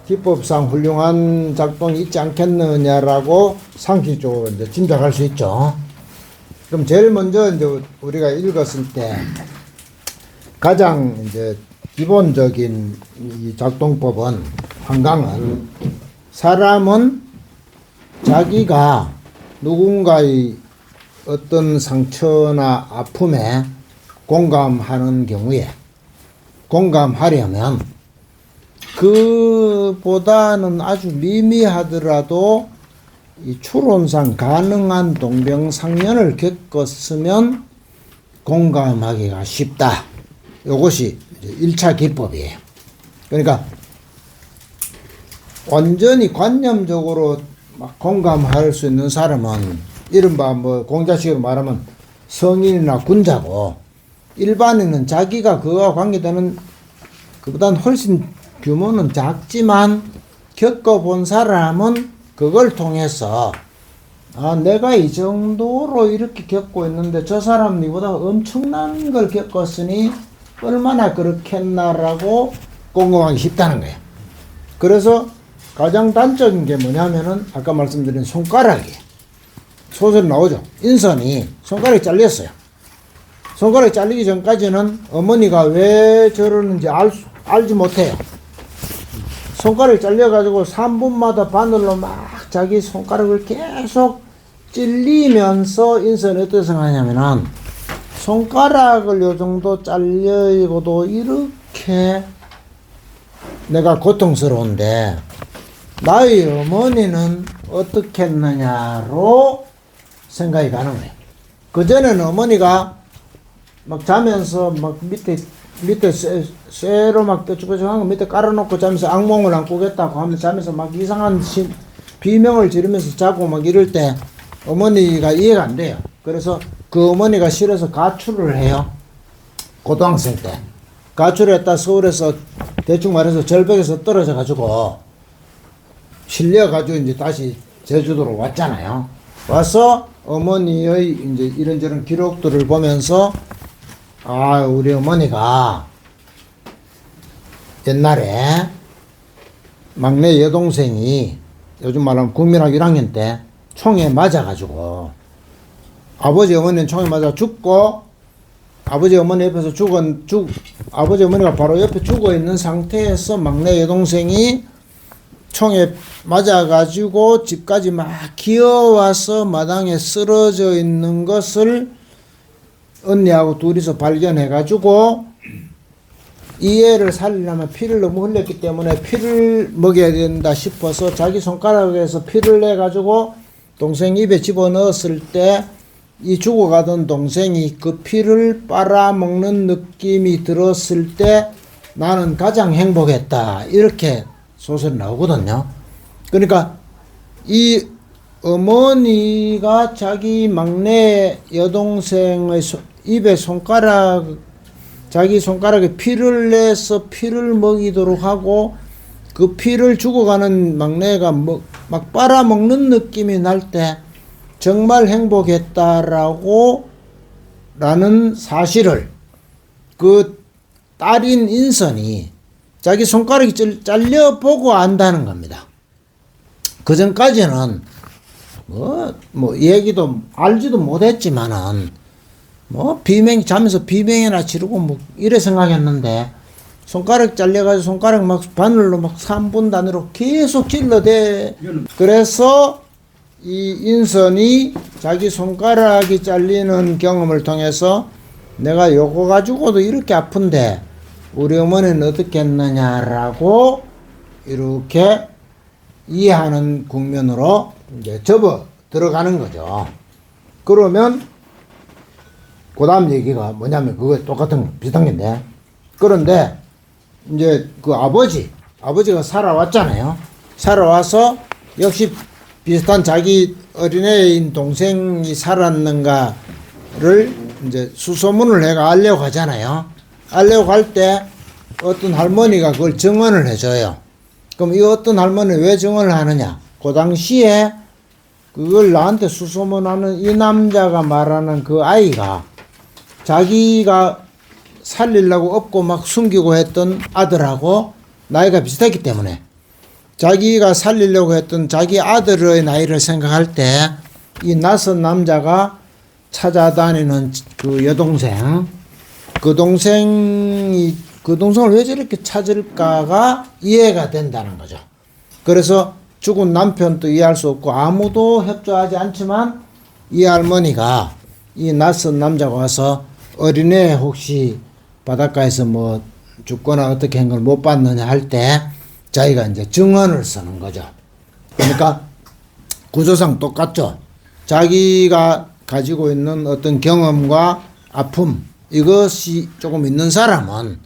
기법상 훌륭한 작동이 있지 않겠느냐라고 상식적으로 이제 짐작할 수 있죠. 그럼 제일 먼저 이제 우리가 읽었을 때 가장 이제 기본적인 이 작동법은 한강은 사람은 자기가 누군가의 어떤 상처나 아픔에 공감하는 경우에 공감하려면 그보다는 아주 미미하더라도 이 추론상 가능한 동병상련을 겪었으면 공감하기가 쉽다. 이것이 1차 기법이에요. 그러니까 완전히 관념적으로 막 공감할 수 있는 사람은 이른바 뭐 공자식으로 말하면 성인이나 군자고 일반인은 자기가 그와 관계되는 그보다는 훨씬 규모는 작지만 겪어본 사람은 그걸 통해서 아 내가 이 정도로 이렇게 겪고 있는데 저 사람은 이보다 엄청난 걸 겪었으니 얼마나 그렇겠나라고 공감하기 쉽다는 거예요. 그래서 가장 단적인 게 뭐냐면은 아까 말씀드린 손가락이 소설 나오죠. 인선이 손가락이 잘렸어요. 손가락이 잘리기 전까지는 어머니가 왜 저러는지 알지 못해요. 손가락이 잘려가지고 3분마다 바늘로 막 자기 손가락을 계속 찔리면서 인선이 어떻게 생각하냐면은 손가락을 요 정도 잘려고도 이렇게 내가 고통스러운데 나의 어머니는 어떻게 했느냐로 생각이 가는 거예요. 그전에는 어머니가 막 자면서 막 밑에 쇠로 막 뾰족뾰족한 거 밑에 깔아놓고 자면서 악몽을 안 꾸겠다고 하면서 자면서 막 이상한 비명을 지르면서 자고 막 이럴 때 어머니가 이해가 안 돼요. 그래서 그 어머니가 실에서 가출을 해요. 고등학생 때. 가출을 했다 서울에서 대충 말해서 절벽에서 떨어져 가지고 실려 가지고 이제 다시 제주도로 왔잖아요. 와서 어머니의 이제 이런저런 기록들을 보면서 아, 우리 어머니가 옛날에 막내 여동생이 요즘 말하면 국민학교 1학년 때 총에 맞아가지고 아버지 어머니는 총에 맞아 죽고 아버지 어머니 옆에서 아버지 어머니가 바로 옆에 죽어 있는 상태에서 막내 여동생이 총에 맞아가지고 집까지 막 기어와서 마당에 쓰러져 있는 것을 언니하고 둘이서 발견해가지고 이 애를 살리려면 피를 너무 흘렸기 때문에 피를 먹여야 된다 싶어서 자기 손가락에서 피를 내가지고 동생 입에 집어넣었을 때 이 죽어가던 동생이 그 피를 빨아먹는 느낌이 들었을 때 나는 가장 행복했다. 이렇게 소설이 나오거든요. 그러니까 이 어머니가 자기 막내 여동생의 입에 자기 손가락에 피를 내서 피를 먹이도록 하고 그 피를 죽어가는 막내가 막 빨아먹는 느낌이 날 때 정말 행복했다라고 라는 사실을 그 딸인 인선이 자기 손가락이 잘려보고 안다는 겁니다. 그 전까지는 뭐 얘기도 알지도 못했지만은 자면서 비명이나 지르고 뭐 이래 생각했는데 손가락 잘려가지고 손가락 막 바늘로 막 3분 단위로 계속 찔러대. 그래서 이 인선이 자기 손가락이 잘리는 경험을 통해서 내가 요거 가지고도 이렇게 아픈데 우리 어머니는 어떻게 했느냐라고 이렇게 이해하는 국면으로 이제 접어 들어가는 거죠. 그러면 그 다음 얘기가 뭐냐면 그거 똑같은 비슷한 건데 그런데 이제 그 아버지가 살아왔잖아요. 살아와서 역시 비슷한 자기 어린애인 동생이 살았는가를 이제 수소문을 해가 알려고 하잖아요. 알려고 할 때 어떤 할머니가 그걸 증언을 해줘요. 그럼 이 어떤 할머니 왜 증언을 하느냐? 그 당시에 그걸 나한테 수소문하는 이 남자가 말하는 그 아이가 자기가 살리려고 업고 막 숨기고 했던 아들하고 나이가 비슷했기 때문에 자기가 살리려고 했던 자기 아들의 나이를 생각할 때 이 낯선 남자가 찾아다니는 그 여동생 그 동생을 왜 저렇게 찾을까가 이해가 된다는 거죠. 그래서 죽은 남편도 이해할 수 없고 아무도 협조하지 않지만 이 할머니가 이 낯선 남자가 와서 어린애 혹시 바닷가에서 뭐 죽거나 어떻게 한 걸 못 봤느냐 할 때 자기가 이제 증언을 쓰는 거죠. 그러니까 구조상 똑같죠. 자기가 가지고 있는 어떤 경험과 아픔 이것이 조금 있는 사람은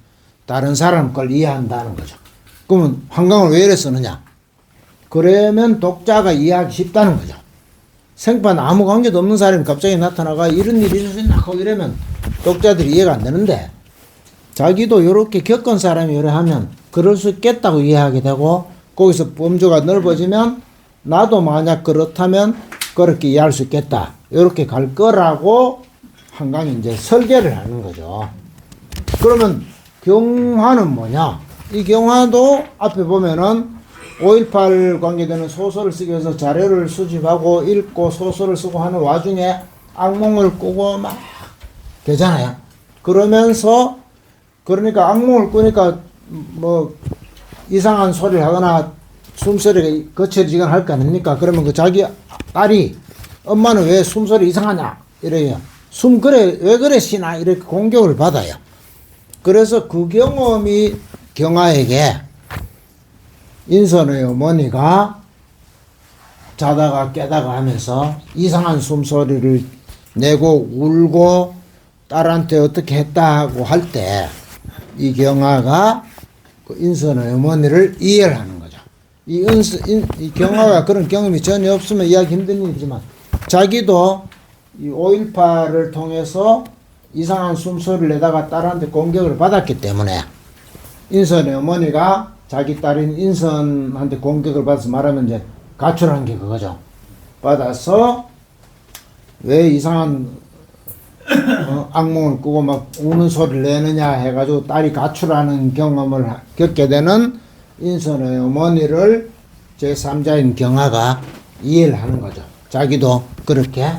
다른 사람 걸 이해한다는 거죠. 그러면 한강을 왜 이래 쓰느냐? 그러면 독자가 이해하기 쉽다는 거죠. 생판 아무 관계도 없는 사람이 갑자기 나타나가 이런 일이 있을 수 있나 하고 이러면 독자들이 이해가 안 되는데 자기도 이렇게 겪은 사람이 이래 하면 그럴 수 있겠다고 이해하게 되고 거기서 범주가 넓어지면 나도 만약 그렇다면 그렇게 이해할 수 있겠다. 이렇게 갈 거라고 한강이 이제 설계를 하는 거죠. 그러면 경화는 뭐냐? 이 경화도 앞에 보면은 5.18 관계되는 소설을 쓰기 위해서 자료를 수집하고 읽고 소설을 쓰고 하는 와중에 악몽을 꾸고 막 되잖아요. 그러면서 그러니까 악몽을 꾸니까 뭐 이상한 소리를 하거나 숨소리가 거칠어지거나 할 거 아닙니까? 그러면 그 자기 딸이 엄마는 왜 숨소리 이상하냐 이래요. 왜 그래 시나 이렇게 공격을 받아요. 그래서 그 경험이 경아에게 인선의 어머니가 자다가 깨다가 하면서 이상한 숨소리를 내고 울고 딸한테 어떻게 했다고 할 때 이 경아가 그 인선의 어머니를 이해를 하는 거죠. 이 경아가 그런 경험이 전혀 없으면 이해하기 힘든 일이지만 자기도 이 5.18을 통해서 이상한 숨소리를 내다가 딸한테 공격을 받았기 때문에 인선의 어머니가 자기 딸인 인선한테 공격을 받아서 말하면 이제 가출한 게 그거죠. 받아서 왜 이상한 악몽을 꾸고 막 우는 소리를 내느냐 해가지고 딸이 가출하는 경험을 겪게 되는 인선의 어머니를 제3자인 경아가 이해를 하는 거죠. 자기도 그렇게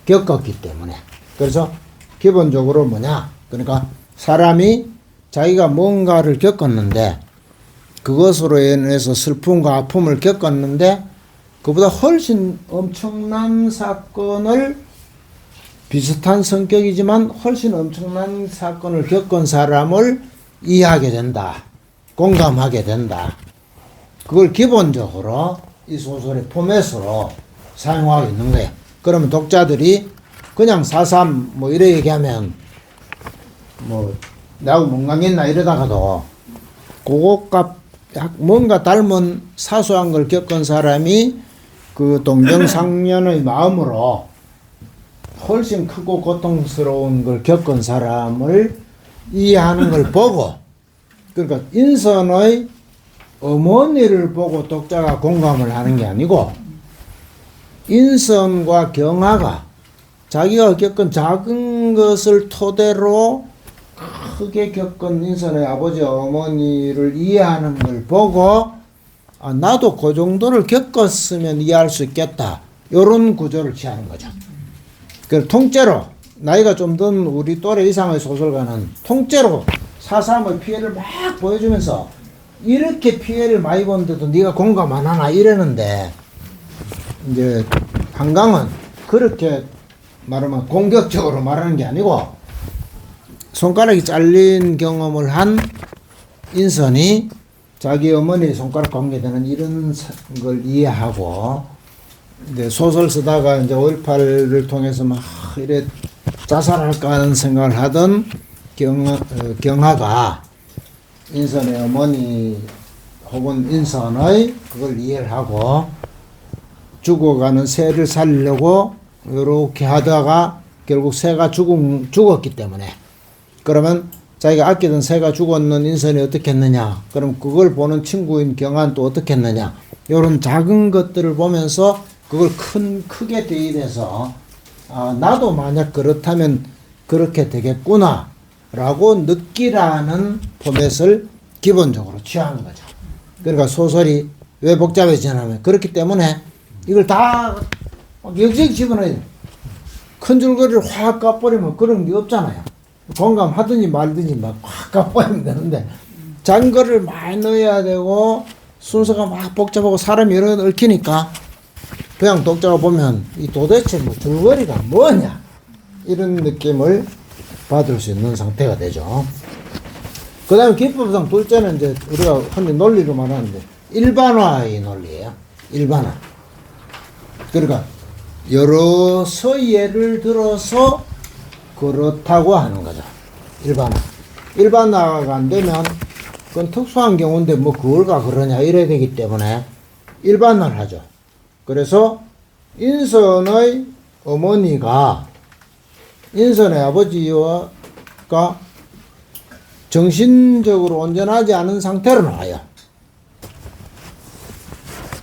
겪었기 때문에. 그래서 기본적으로 뭐냐? 그러니까 사람이 자기가 뭔가를 겪었는데 그것으로 인해서 슬픔과 아픔을 겪었는데 그보다 훨씬 엄청난 사건을 비슷한 성격이지만 훨씬 엄청난 사건을 겪은 사람을 이해하게 된다. 공감하게 된다. 그걸 기본적으로 이 소설의 포맷으로 사용하고 있는 거예요. 그러면 독자들이 그냥 4.3 뭐 이래 얘기하면 뭐 나하고 뭔관계있나 이러다가도 그것과 뭔가 닮은 사소한 걸 겪은 사람이 그 동정상련의 마음으로 훨씬 크고 고통스러운 걸 겪은 사람을 이해하는 걸 보고 그러니까 인선의 어머니를 보고 독자가 공감을 하는 게 아니고 인선과 경아가 자기가 겪은 작은 것을 토대로 크게 겪은 인선의 아버지 어머니를 이해하는 걸 보고 아, 나도 그 정도를 겪었으면 이해할 수 있겠다. 이런 구조를 취하는 거죠. 그 통째로 나이가 좀 든 우리 또래 이상의 소설가는 통째로 4.3의 피해를 막 보여주면서 이렇게 피해를 많이 본데도 네가 공감 안 하나 이러는데 이제 한강은 그렇게 말하면 공격적으로 말하는 게 아니고 손가락이 잘린 경험을 한 인선이 자기 어머니 손가락 관계되는 이런 걸 이해하고 이제 소설 쓰다가 이제 5.18을 통해서 막 이래 자살할까 하는 생각을 하던 경하가 인선의 어머니 혹은 인선의 그걸 이해를 하고 죽어가는 새를 살리려고 이렇게 하다가 결국 새가 죽었기 때문에 그러면 자기가 아끼던 새가 죽었는 인선이 어떻게 했느냐, 그럼 그걸 보는 친구인 경한 또 어떻게 했느냐, 이런 작은 것들을 보면서 그걸 크게 대입해서 나도 만약 그렇다면 그렇게 되겠구나 라고 느끼라는 포맷을 기본적으로 취하는 거죠. 그러니까 소설이 왜 복잡해지냐면 그렇기 때문에 이걸 다 여기저기 집어넣어야 돼. 큰 줄거리를 확 까버리면 그런 게 없잖아요. 공감하든지 말든지 막 확 까버리면 되는데 작은 거를 많이 넣어야 되고 순서가 막 복잡하고 사람이 여러 얽히니까 그냥 독자가 보면 이 도대체 뭐 줄거리가 뭐냐 이런 느낌을 받을 수 있는 상태가 되죠. 그 다음에 기법상 둘째는 이제 우리가 흔히 논리로 말하는데 일반화의 논리예요. 일반화. 그러니까 여러 예를 들어서 그렇다고 하는 거죠. 일반화. 일반화가 안 되면 그건 특수한 경우인데 뭐 그걸가 그러냐 이래야 되기 때문에 일반화를 하죠. 그래서 인선의 어머니가 인선의 아버지가 정신적으로 온전하지 않은 상태로 나와요.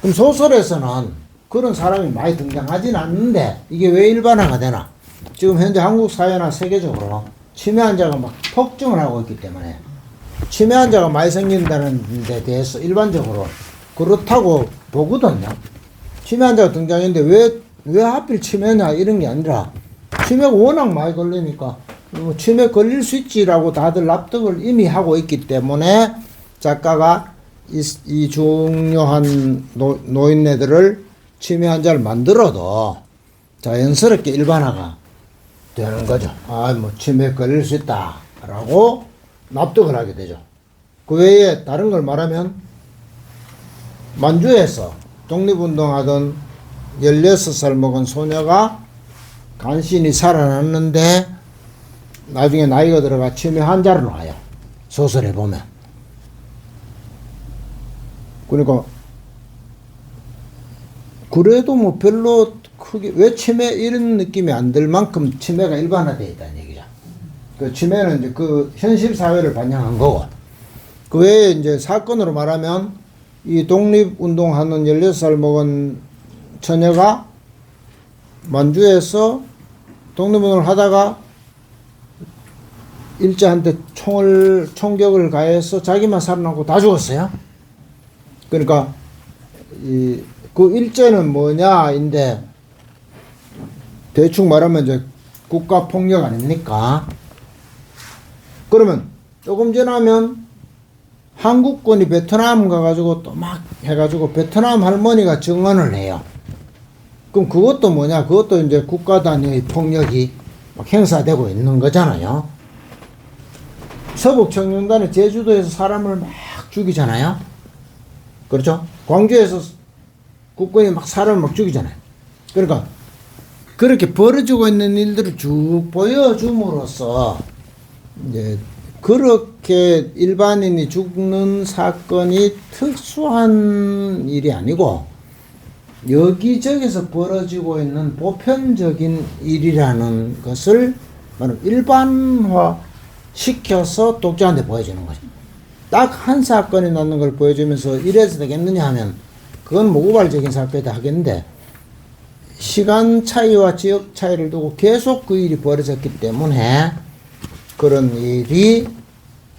그럼 소설에서는 그런 사람이 많이 등장하진 않는데 이게 왜 일반화가 되나? 지금 현재 한국 사회나 세계적으로 치매 환자가 막 폭증을 하고 있기 때문에 치매 환자가 많이 생긴다는 데 대해서 일반적으로 그렇다고 보거든요. 치매 환자가 등장했는데 왜 하필 치매냐 이런 게 아니라 치매가 워낙 많이 걸리니까 뭐 치매 걸릴 수 있지라고 다들 납득을 이미 하고 있기 때문에 작가가 이 중요한 노인네들을 치매 환자를 만들어도 자연스럽게 일반화가 되는 거죠. 뭐 치매 걸릴 수 있다라고 납득을 하게 되죠. 그 외에 다른 걸 말하면 만주에서 독립운동하던 16살 먹은 소녀가 간신히 살아났는데 나중에 나이가 들어가 치매 환자로 나와요. 소설에 보면. 그러니까 그래도 뭐 별로 크게 왜 치매 이런 느낌이 안 들 만큼 치매가 일반화되어 있다는 얘기죠. 그 치매는 이제 그 현실 사회를 반영한 거고 그 외에 이제 사건으로 말하면 이 독립운동하는 16살 먹은 처녀가 만주에서 독립운동을 하다가 일제한테 총격을 가해서 자기만 살아남고 다 죽었어요. 그러니까 그 일제는 뭐냐인데 대충 말하면 이제 국가폭력 아닙니까? 그러면 조금 지나면 한국군이 베트남 가가지고 또 막 해가지고 베트남 할머니가 증언을 해요. 그럼 그것도 뭐냐? 그것도 이제 국가 단위의 폭력이 막 행사되고 있는 거잖아요. 서북청년단이 제주도에서 사람을 막 죽이잖아요. 그렇죠? 광주에서 국군이 막 사람을 막 죽이잖아요. 그러니까 그렇게 벌어지고 있는 일들을 쭉 보여줌으로써 이제 그렇게 일반인이 죽는 사건이 특수한 일이 아니고 여기저기서 벌어지고 있는 보편적인 일이라는 것을 일반화 시켜서 독자한테 보여주는 거죠. 딱 한 사건이 났는 걸 보여주면서 이래서 되겠느냐 하면 그건 뭐 우발적인 사건이다 하겠는데 시간 차이와 지역 차이를 두고 계속 그 일이 벌어졌기 때문에 그런 일이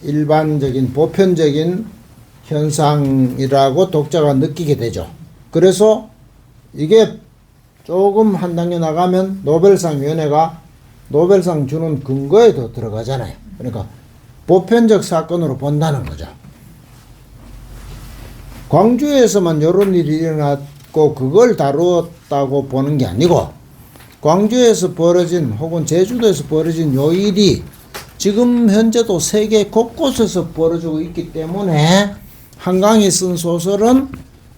일반적인 보편적인 현상이라고 독자가 느끼게 되죠. 그래서 이게 조금 한 단계 나가면 노벨상위원회가 노벨상 주는 근거에도 들어가잖아요. 그러니까 보편적 사건으로 본다는 거죠. 광주에서만 이런 일이 일어났고 그걸 다루었다고 보는 게 아니고 광주에서 벌어진 혹은 제주도에서 벌어진 요 일이 지금 현재도 세계 곳곳에서 벌어지고 있기 때문에 한강이 쓴 소설은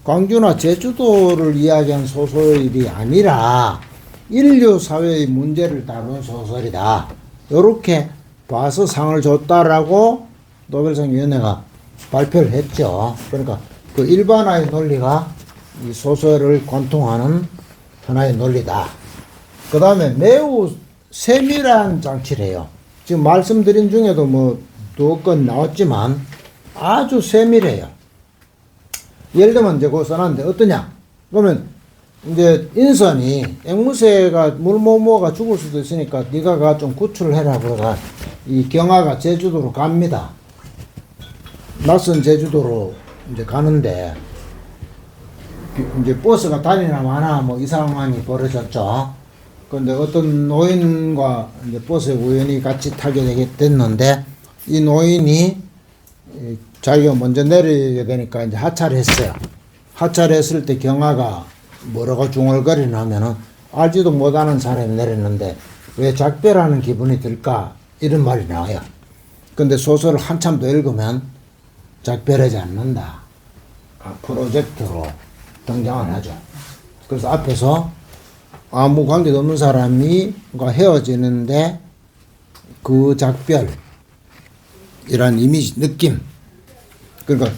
광주나 제주도를 이야기한 소설이 아니라 인류 사회의 문제를 다룬 소설이다. 요렇게 봐서 상을 줬다라고 노벨상 위원회가 발표를 했죠. 그러니까 그 일반화의 논리가 이 소설을 관통하는 하나의 논리다. 그 다음에 매우 세밀한 장치를 해요. 지금 말씀드린 중에도 뭐 두 건 나왔지만 아주 세밀해요. 예를 들면 이제 그거 써놨는데 어떠냐? 그러면 이제 인선이 앵무새가 물 못 먹어가 죽을 수도 있으니까 네가 가 좀 구출을 해라 그러가 이 경아가 제주도로 갑니다. 낯선 제주도로 이제 가는데 이제 버스가 다니나 마나 뭐 이 상황이 벌어졌죠. 그런데 어떤 노인과 이제 버스에 우연히 같이 타게 됐는데 이 노인이 자기가 먼저 내리게 되니까 이제 하차를 했어요. 하차를 했을 때 경아가 뭐라고 중얼거리는 하면은 알지도 못하는 사람이 내렸는데 왜 작별하는 기분이 들까? 이런 말이 나와요. 근데 소설을 한참 더 읽으면 작별하지 않는다. 프로젝트로 등장을 하죠. 그래서 앞에서 아무 관계도 없는 사람이 헤어지는데 그 작별이란 이미지, 느낌. 그러니까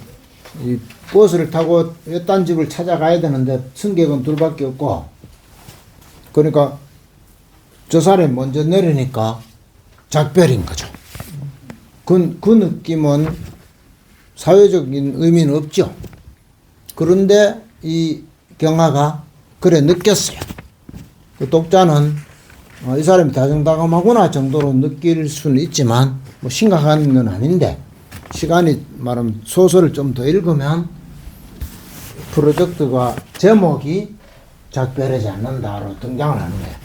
이 버스를 타고 딴 집을 찾아가야 되는데 승객은 둘밖에 없고 그러니까 저 사람이 먼저 내리니까 작별인 거죠. 그 느낌은 사회적인 의미는 없죠. 그런데 이 경아가 그래 느꼈어요. 그 독자는 이 사람이 다정다감하구나 정도로 느낄 수는 있지만 뭐 심각한 건 아닌데 시간이 말하면 소설을 좀 더 읽으면 프로젝트가 제목이 작별하지 않는다로 등장을 하는 거예요.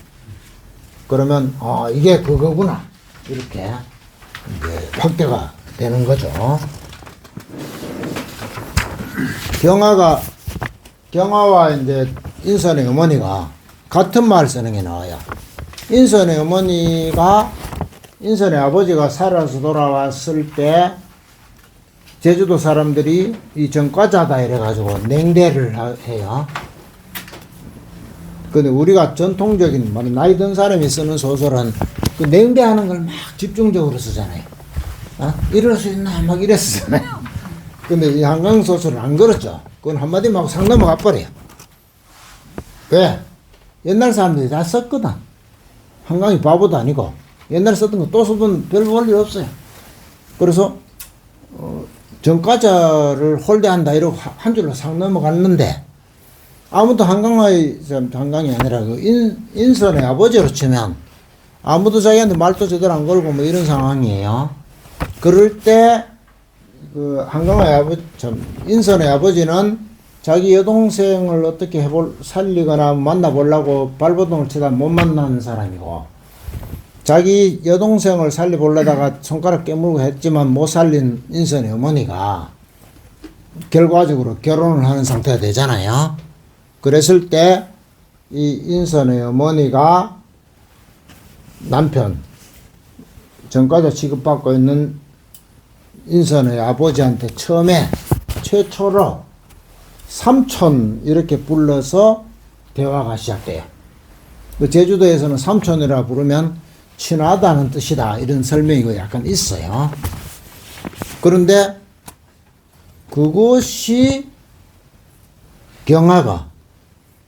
그러면 이게 그거구나 이렇게 이제 확대가 되는 거죠. 경아와 이제 인선의 어머니가 같은 말을 쓰는 게 나와요. 인선의 어머니가 인선의 아버지가 살아서 돌아왔을 때 제주도 사람들이 이 전과자다 이래가지고 냉대를 해요. 근데 우리가 전통적인 나이 든 사람이 쓰는 소설은 그 냉대하는 걸 막 집중적으로 쓰잖아요. 이럴 수 있나 막 이랬었잖아요. 근데 이 한강 소설은 안 그렇죠. 그건 한마디만 하고 상 넘어가 버려요. 왜? 옛날 사람들이 다 썼거든. 한강이 바보도 아니고 옛날에 썼던 거 또 써도 별 볼일 없어요. 그래서 전과자를 홀대한다 이러고 한 줄로 상 넘어갔는데 아무도 한강이 아니라 그 인선의 아버지로 치면 아무도 자기한테 말도 제대로 안 걸고 뭐 이런 상황이에요. 그럴 때 그 인선의 아버지는 자기 여동생을 어떻게 살리거나 만나보려고 발버둥을 치다 못 만난 사람이고 자기 여동생을 살려보려다가 손가락 깨물고 했지만 못 살린 인선의 어머니가 결과적으로 결혼을 하는 상태가 되잖아요. 그랬을 때 이 인선의 어머니가 남편 전과자 취급받고 있는 인선의 아버지한테 처음에 최초로 삼촌 이렇게 불러서 대화가 시작돼요. 제주도에서는 삼촌이라 부르면 친하다는 뜻이다 이런 설명이 약간 있어요. 그런데 그것이 경아가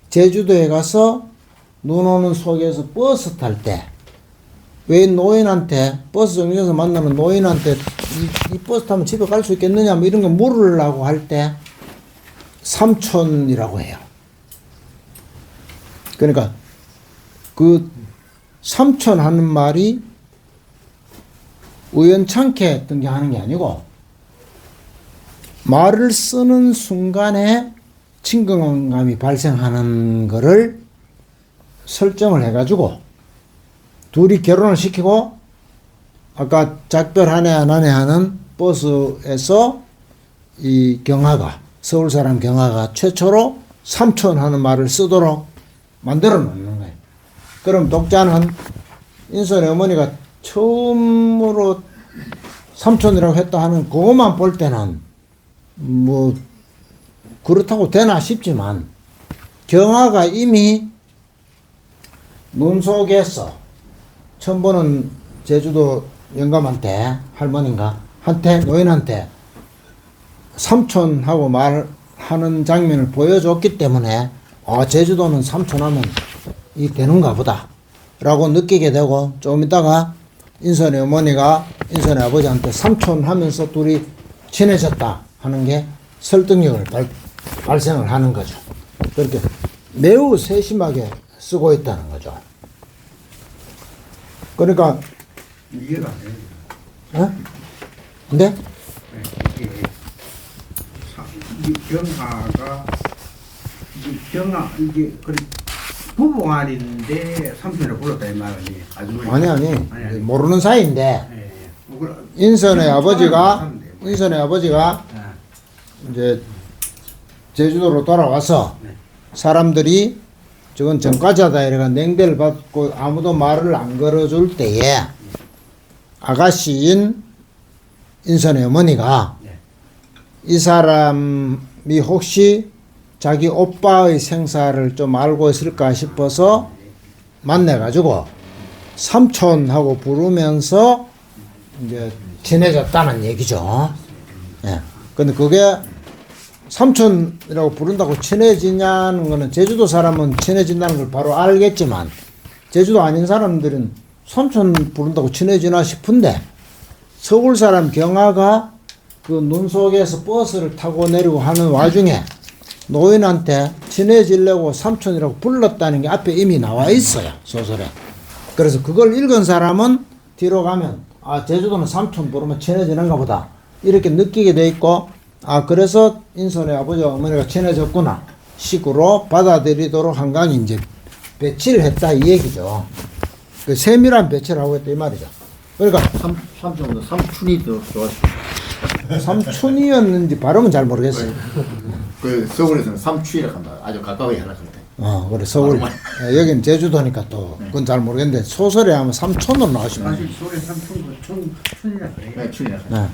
제주도에 가서 눈 오는 속에서 버스 탈 때 왜 노인한테 버스 정류장에서 만나는 노인한테 이 버스 타면 집에 갈 수 있겠느냐 뭐 이런 거 물으려고 할 때 삼촌이라고 해요. 그러니까 그 삼촌 하는 말이 우연찮게 등장하는 게 아니고 말을 쓰는 순간에 친근감이 발생하는 거를 설정을 해가지고 둘이 결혼을 시키고 아까 작별하네 안 하네 하는 버스에서 이 경아가 서울 사람 경아가 최초로 삼촌 하는 말을 쓰도록 만들어 놓는 거예요. 그럼 독자는 인선의 어머니가 처음으로 삼촌이라고 했다 하는 그것만 볼 때는 뭐 그렇다고 되나 싶지만 경화가 이미 눈 속에서 처음 보는 제주도 영감한테 할머니인가 한테 노인한테 삼촌하고 말하는 장면을 보여줬기 때문에 제주도는 삼촌하면 이 되는가 보다 라고 느끼게 되고 조금 있다가 인선의 어머니가 인선의 아버지한테 삼촌 하면서 둘이 친해졌다 하는 게 설득력을 발생을 하는 거죠. 그렇게 매우 세심하게 쓰고 있다는 거죠. 그러니까 이해가 안 돼요. 근데 이게 이 경화가 이게 그래 부부간인데 삼촌을 불렀다 이 말은 아주 아니 아니. 모르는 사이인데 예. 뭐 인선의 아버지가 하면 돼요. 이제 제주도로 돌아와서 네. 사람들이 저건 전과자다 이래가 냉대를 받고 아무도 말을 안 걸어줄 때에 아가씨인 인선의 어머니가 네. 이 사람이 혹시 자기 오빠의 생사를 좀 알고 있을까 싶어서 만나가지고 삼촌하고 부르면서 이제 친해졌다는 얘기죠. 예. 근데 그게 삼촌이라고 부른다고 친해지냐는 거는 제주도 사람은 친해진다는 걸 바로 알겠지만 제주도 아닌 사람들은 삼촌 부른다고 친해지나 싶은데 서울 사람 경아가 그 눈 속에서 버스를 타고 내리고 하는 와중에 노인한테 친해지려고 삼촌이라고 불렀다는 게 앞에 이미 나와 있어요, 소설에. 그래서 그걸 읽은 사람은 뒤로 가면 제주도는 삼촌 부르면 친해지는가 보다 이렇게 느끼게 돼 있고 그래서 인선의 아버지와 어머니가 친해졌구나 식으로 받아들이도록 한강이 이제 배치를 했다 이 얘기죠. 그 세밀한 배치를 하고 있다 이 말이죠. 그러니까 삼촌도 삼촌이 더 좋았어요. 삼촌이었는지 발음은 잘 모르겠어요. 그 서울에서는 삼촌이라고 한다. 아주 가까이 하나 그때. 그래 서울 여긴 제주도니까 또 그건 잘 모르겠는데 소설에 하면 삼촌으로 나오시면 사실 서울에 삼촌 촌이라 그래. 네, 촌이라. 네.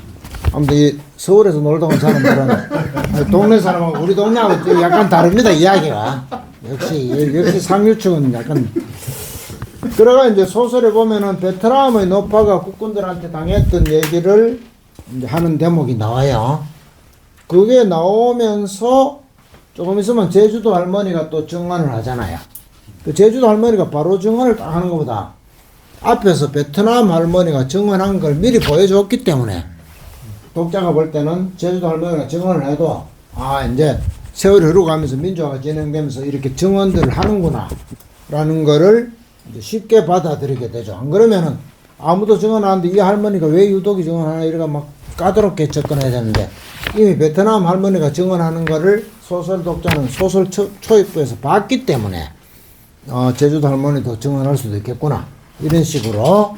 아무튼 이 서울에서 놀다 온 사람들은 동네 사람하고 우리 동네하고 좀 약간 다릅니다 이야기가. 역시 상류층은 약간. 그래가 이제 소설에 보면은 베트남의 노파가 국군들한테 당했던 얘기를 이제 하는 대목이 나와요. 그게 나오면서 조금 있으면 제주도 할머니가 또 증언을 하잖아요. 그 제주도 할머니가 바로 증언을 딱 하는 것보다 앞에서 베트남 할머니가 증언한 걸 미리 보여줬기 때문에 독자가 볼 때는 제주도 할머니가 증언을 해도 이제 세월이 흐르고가면서 민주화가 진행되면서 이렇게 증언들을 하는구나 라는 거를 이제 쉽게 받아들이게 되죠. 안 그러면은 아무도 증언 안 하는데 이 할머니가 왜 유독이 증언하나 이러가 막 까다롭게 접근해야 되는데 이미 베트남 할머니가 증언하는 거를 소설 독자는 소설 초입부에서 봤기 때문에 제주도 할머니도 증언할 수도 있겠구나 이런 식으로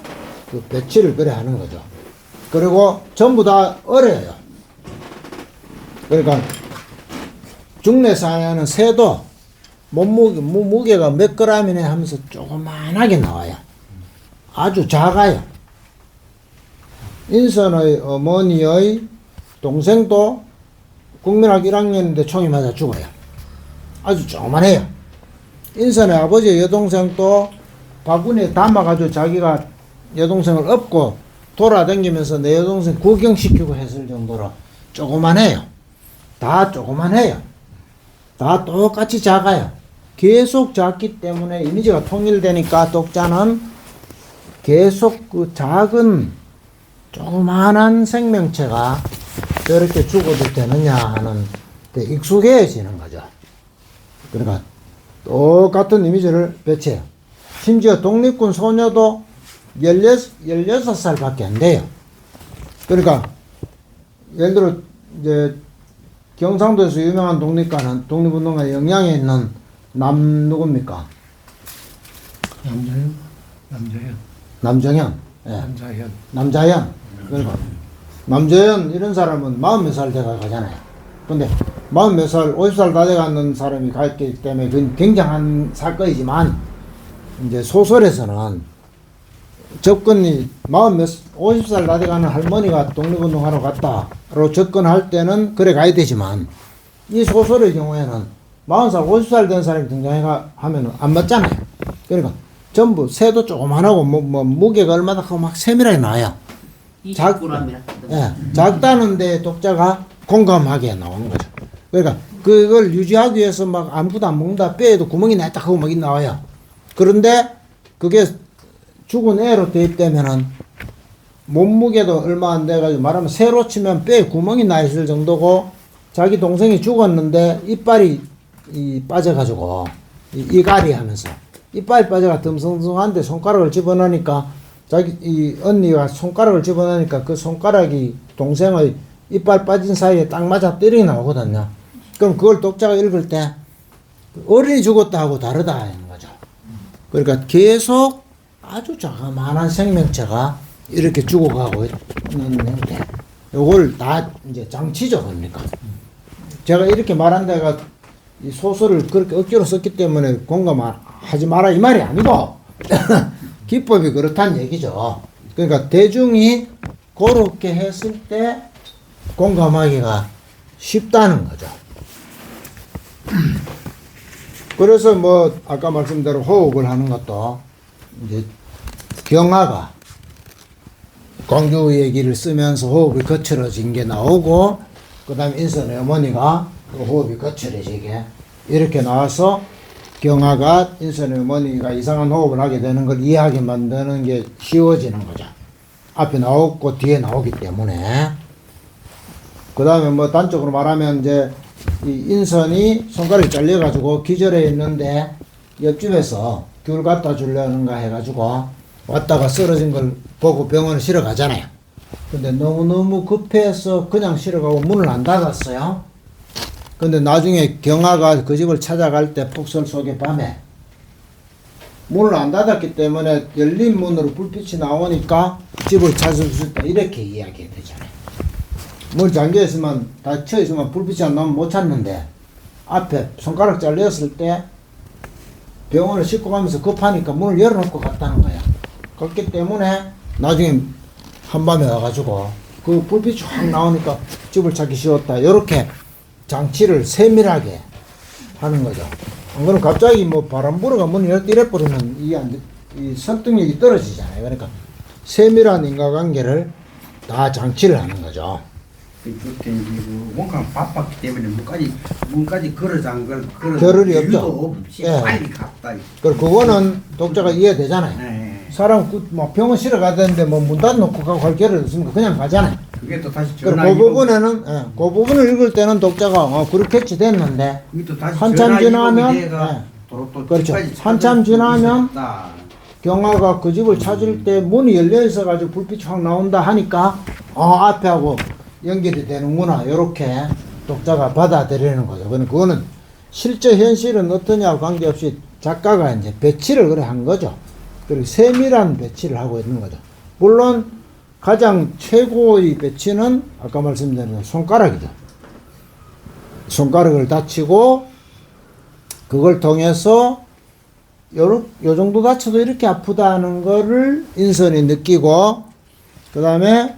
그 배치를 그래 하는 거죠. 그리고 전부 다 어려요. 그러니까 중내사에는 새도 무게가 몇 그램이네 하면서 조그만하게 나와요. 아주 작아요. 인선의 어머니의 동생도 국민학교 1학년인데 총이 맞아 죽어요. 아주 조그만해요. 인선의 아버지의 여동생도 바구니에 담아가지고 자기가 여동생을 업고 돌아다니면서 내 여동생 구경시키고 했을 정도로 조그만해요. 다 조그만해요. 다 똑같이 작아요. 계속 작기 때문에 이미지가 통일되니까 독자는 계속 그 작은 조그만한 생명체가 저렇게 죽어도 되느냐 하는 데 익숙해지는 거죠. 그러니까 똑같은 이미지를 배치해요. 심지어 독립군 소녀도 16살밖에 안 돼요. 그러니까 예를 들어 이제 경상도에서 유명한 독립가는 독립운동가 영양에 있는 누굽니까? 남정현. 예. 남자현. 그러니까 남자현 이런 사람은 40몇 살 돼가 가잖아요. 근데 40몇 살, 50살 다 돼가는 사람이 갔기 때문에 그건 굉장한 사건이지만 이제 소설에서는 접근이 50살 다 돼가는 할머니가 독립운동하러 갔다로 접근할 때는 그래 가야 되지만 이 소설의 경우에는 40살, 50살 된 사람이 등장하면 안 맞잖아요. 그러니까 전부 새도 조그만하고 무게가 얼마나 하고 막 세밀하게 나와요. 20g이나. 예, 작다는데 독자가 공감하게 나오는 거죠. 그러니까 그걸 유지하기 위해서 막 아무것도 안 먹는다, 뼈에도 구멍이 났다 하고 막 나와요. 그런데 그게 죽은 애로 대입되면은 몸무게도 얼마 안 돼가지고 말하면 새로 치면 뼈에 구멍이 나 있을 정도고, 자기 동생이 죽었는데 이빨이 빠져가지고 이갈이 하면서 이빨이 빠져가 듬성듬성한데 손가락을 집어넣으니까 자기 이 언니가 손가락을 집어넣으니까 그 손가락이 동생의 이빨 빠진 사이에 딱 맞아 때리게 나오거든요. 그럼 그걸 독자가 읽을 때 어른이 죽었다 하고 다르다 하는 거죠. 그러니까 계속 아주 자그마한 생명체가 이렇게 죽어가고 있는 형태. 요걸 다 이제 장치죠, 그러니까. 제가 이렇게 말한 데가 이 소설을 그렇게 억지로 썼기 때문에 공감하지 마라 이 말이 아니고 기법이 그렇다는 얘기죠. 그러니까 대중이 그렇게 했을 때 공감하기가 쉽다는 거죠. 그래서 뭐 아까 말씀대로 호흡을 하는 것도 이제 경화가 광주 얘기를 쓰면서 호흡이 거칠어진 게 나오고, 그 다음에 인선의 어머니가 그 호흡이 거칠어지게 이렇게 나와서 경화가 인선의 어머니가 이상한 호흡을 하게 되는 걸 이해하게 만드는 게 쉬워지는 거죠. 앞에 나오고 뒤에 나오기 때문에. 그 다음에 뭐 단적으로 말하면 이제 이 인선이 손가락이 잘려가지고 기절해 있는데 옆집에서 귤 갖다 주려는가 해가지고 왔다가 쓰러진 걸 보고 병원에 실어 가잖아요. 근데 너무너무 급해서 그냥 실어 가고 문을 안 닫았어요. 근데 나중에 경화가 그 집을 찾아갈 때 폭설 속에 밤에 문을 안 닫았기 때문에 열린 문으로 불빛이 나오니까 집을 찾을 수 있다, 이렇게 이야기 되잖아요. 문 잠겨 있으면, 닫혀 있으면 불빛이 안 나오면 못 찾는데 앞에 손가락 잘렸을 때 병원을 싣고 가면서 급하니까 문을 열어놓고 갔다는 거야. 그렇기 때문에 나중에 한밤에 와가지고 그 불빛이 확 나오니까 집을 찾기 쉬웠다, 이렇게 장치를 세밀하게 하는 거죠. 안 그러면 갑자기 뭐 바람 불어가 문을 이래버리면 이 설득력이 떨어지잖아요. 그러니까 세밀한 인과관계를 다 장치를 하는 거죠. 그때 뭔가 바빴기 때문에 문까지 걸어 잠글 겨를이 없죠. 이유도 없이 예. 빨리 갔다. 그거는 독자가 이해되잖아요. 네. 사람 막 병원 실어 가는데 뭐 문 닫아놓고 가고 갈 겨를 없으니까 그냥 가잖아요. 그게 또 다시 그 부분에는, 그 부분을 읽을 때는 독자가 그렇겠지 됐는데, 한참 지나면, 그렇죠. 한참 지나면 경화가 그 집을 찾을 때 문이 열려 있어가지고 불빛이 확 나온다 하니까 앞에 하고 연결이 되는구나, 이렇게 독자가 받아들이는 거죠. 그거는 실제 현실은 어떠냐와 관계없이 작가가 이제 배치를 그래 한 거죠. 그리고 세밀한 배치를 하고 있는 거죠. 물론 가장 최고의 배치는 아까 말씀드린 손가락이죠. 손가락을 다치고 그걸 통해서 요 정도 다쳐도 이렇게 아프다는 거를 인선이 느끼고, 그 다음에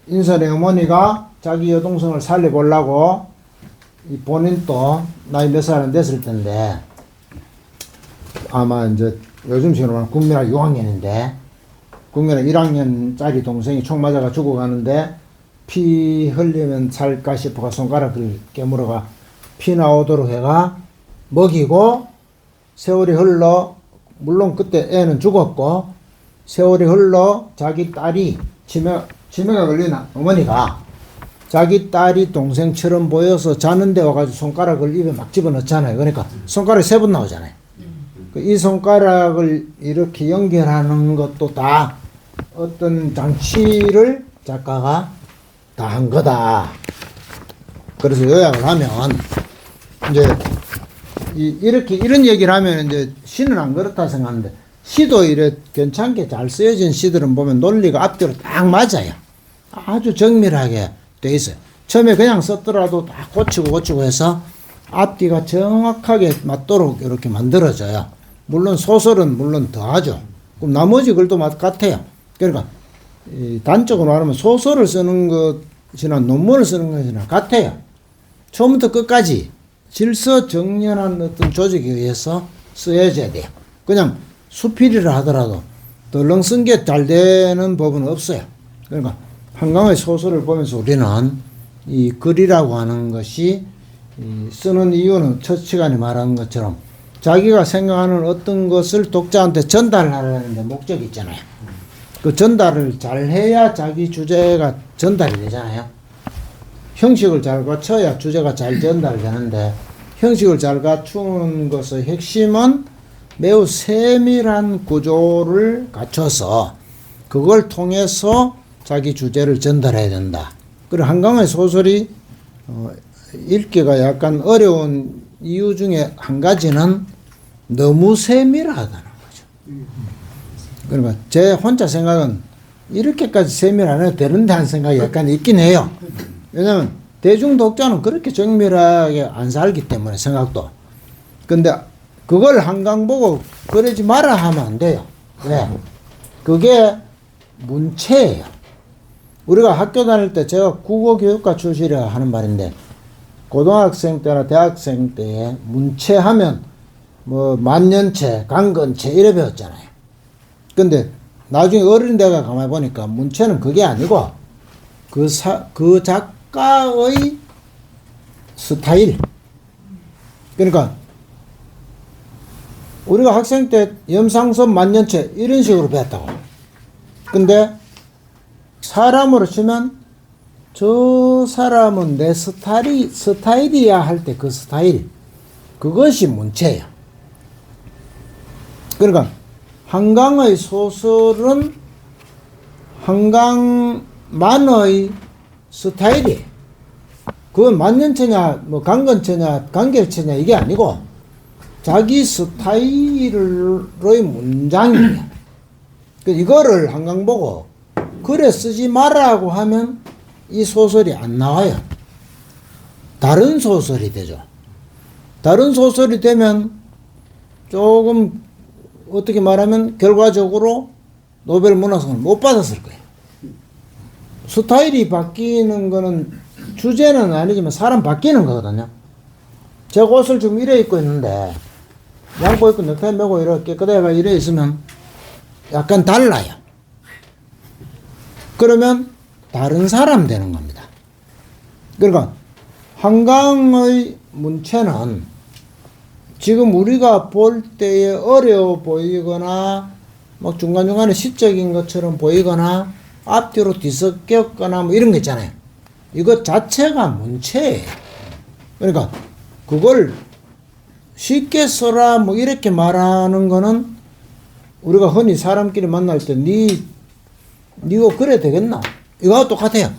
인선의 어머니가 자기 여동생을 살려보려고, 이 본인도 나이 몇 살은 됐을 텐데 아마 이제 요즘 식으로 말하면 국민학 6학년인데 국민학 1학년짜리 동생이 총 맞아가 죽어가는데 피 흘리면 살까 싶어가 손가락을 깨물어가 피 나오도록 해가 먹이고, 세월이 흘러, 물론 그때 애는 죽었고 세월이 흘러 자기 딸이 치매가 걸린 어머니가 자기 딸이 동생처럼 보여서 자는데 와가지고 손가락을 입에 막 집어넣잖아요. 그러니까 손가락이 3번 나오잖아요. 이 손가락을 이렇게 연결하는 것도 다 어떤 장치를 작가가 다 한 거다. 그래서 요약을 하면 이제 이렇게 이런 얘기를 하면 이제 시는 안 그렇다 생각하는데, 시도 이래 괜찮게 잘 쓰여진 시들은 보면 논리가 앞뒤로 딱 맞아요. 아주 정밀하게 돼 있어요. 처음에 그냥 썼더라도 다 고치고 해서 앞뒤가 정확하게 맞도록 이렇게 만들어져요. 물론 소설은 물론 더하죠. 그럼 나머지 글도 같아요. 그러니까 단적으로 말하면 소설을 쓰는 것이나 논문을 쓰는 것이나 같아요. 처음부터 끝까지 질서정연한 어떤 조직에 의해서 쓰여져야 돼요. 그냥 수필이라 하더라도 덜렁 쓴 게 잘 되는 법은 없어요. 그러니까 한강의 소설을 보면서 우리는 이 글이라고 하는 것이 이 쓰는 이유는 첫 시간에 말한 것처럼 자기가 생각하는 어떤 것을 독자한테 전달하려는 데 목적이 있잖아요. 그 전달을 잘 해야 자기 주제가 전달이 되잖아요. 형식을 잘 갖춰야 주제가 잘 전달되는데 형식을 잘 갖추는 것의 핵심은 매우 세밀한 구조를 갖춰서 그걸 통해서 자기 주제를 전달해야 된다. 그리고 한강의 소설이 읽기가 약간 어려운 이유 중에 한 가지는 너무 세밀하다는 거죠. 그러니까 제 혼자 생각은 이렇게까지 세밀 안 해도 되는데 하는 생각이 약간 있긴 해요. 왜냐면 대중 독자는 그렇게 정밀하게 안 살기 때문에 생각도. 근데 그걸 한강 보고 그러지 마라 하면 안 돼요. 왜? 그게 문체예요. 우리가 학교 다닐 때 제가 국어교육과 출신이라 하는 말인데 고등학생 때나 대학생 때에 문체하면 뭐 만년체, 강건체 이래 배웠잖아요. 근데 나중에 어린 데가 가만히 보니까 문체는 그게 아니고 그 작가의 스타일. 그러니까 우리가 학생 때 염상섭 만년체 이런 식으로 배웠다고. 근데 사람으로 치면 저 사람은 내 스타일이야 할 때 그 스타일. 그것이 문체예요. 그러니까 한강의 소설은 한강만의 스타일이에요. 그건 만년체냐 뭐 강건체냐 간결체냐 이게 아니고 자기 스타일의 문장이에요. 이거를 한강 보고 글에 쓰지 말라고 하면 이 소설이 안 나와요. 다른 소설이 되죠. 다른 소설이 되면 조금 어떻게 말하면 결과적으로 노벨 문학상을 못 받았을 거예요. 스타일이 바뀌는 거는 주제는 아니지만 사람 바뀌는 거거든요. 제가 옷을 지금 이래 입고 있는데 양복 입고 넥타이 매고 이렇게 깨끗하게 이래 있으면 약간 달라요. 그러면 다른 사람 되는 겁니다. 그러니까 한강의 문체는 지금 우리가 볼 때에 어려워 보이거나 막 중간중간에 시적인 것처럼 보이거나 앞뒤로 뒤섞였거나 뭐 이런 거 있잖아요. 이것 자체가 문체예요. 그러니까 그걸 쉽게 써라 뭐 이렇게 말하는 거는 우리가 흔히 사람끼리 만날 때 니가 그래 되겠나? 이거하고 똑같아요.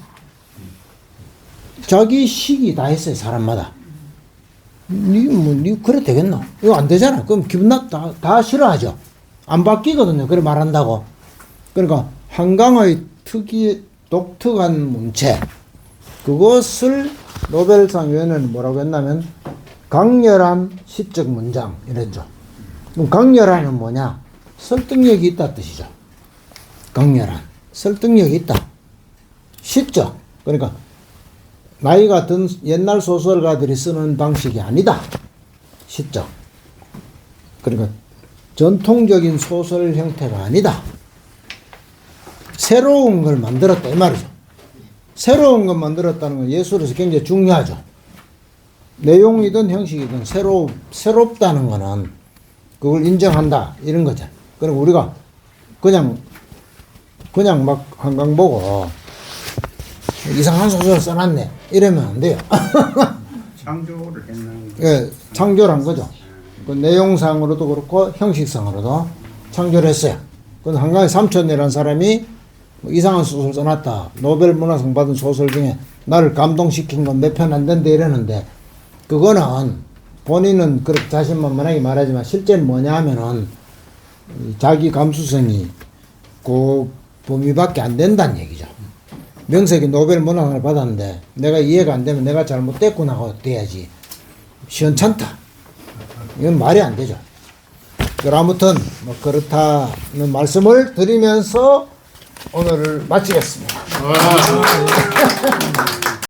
자기 식이 다 있어요, 사람마다. 니 그래 되겠나? 이거 안 되잖아. 그럼 기분 다 싫어하죠. 안 바뀌거든요. 그래 말한다고. 그러니까 한강의 독특한 문체, 그것을 노벨상 위원회는 뭐라고 했냐면 강렬한 시적 문장 이랬죠. 그럼 강렬한은 뭐냐? 설득력이 있다 뜻이죠. 강렬한 설득력이 있다. 시적, 그러니까 나이가 든 옛날 소설가들이 쓰는 방식이 아니다. 시적, 그러니까 전통적인 소설 형태가 아니다. 새로운 걸 만들었다 이 말이죠. 새로운 걸 만들었다는 건 예술에서 굉장히 중요하죠. 내용이든 형식이든 새롭다는 거는 그걸 인정한다 이런 거죠. 그리고 우리가 그냥 막 한강 보고 이상한 소설 써놨네 이러면 안 돼요. 창조를 했는 예, 창조를 한 거죠. 그 내용상으로도 그렇고 형식상으로도 창조를 했어요. 그 한강의 삼촌이라는 사람이 뭐 이상한 소설 써놨다. 노벨 문학상 받은 소설 중에 나를 감동시킨 건 몇 편 안 된다 이러는데 그거는 본인은 그렇게 자신만만하게 말하지만 실제는 뭐냐 하면은 자기 감수성이 그 범위밖에 안 된다는 얘기죠. 명색이 노벨 문학상을 받았는데 내가 이해가 안 되면 내가 잘못됐구나 하고 돼야지 시원찮다. 이건 말이 안 되죠. 그럼 아무튼 뭐 그렇다는 말씀을 드리면서 오늘을 마치겠습니다.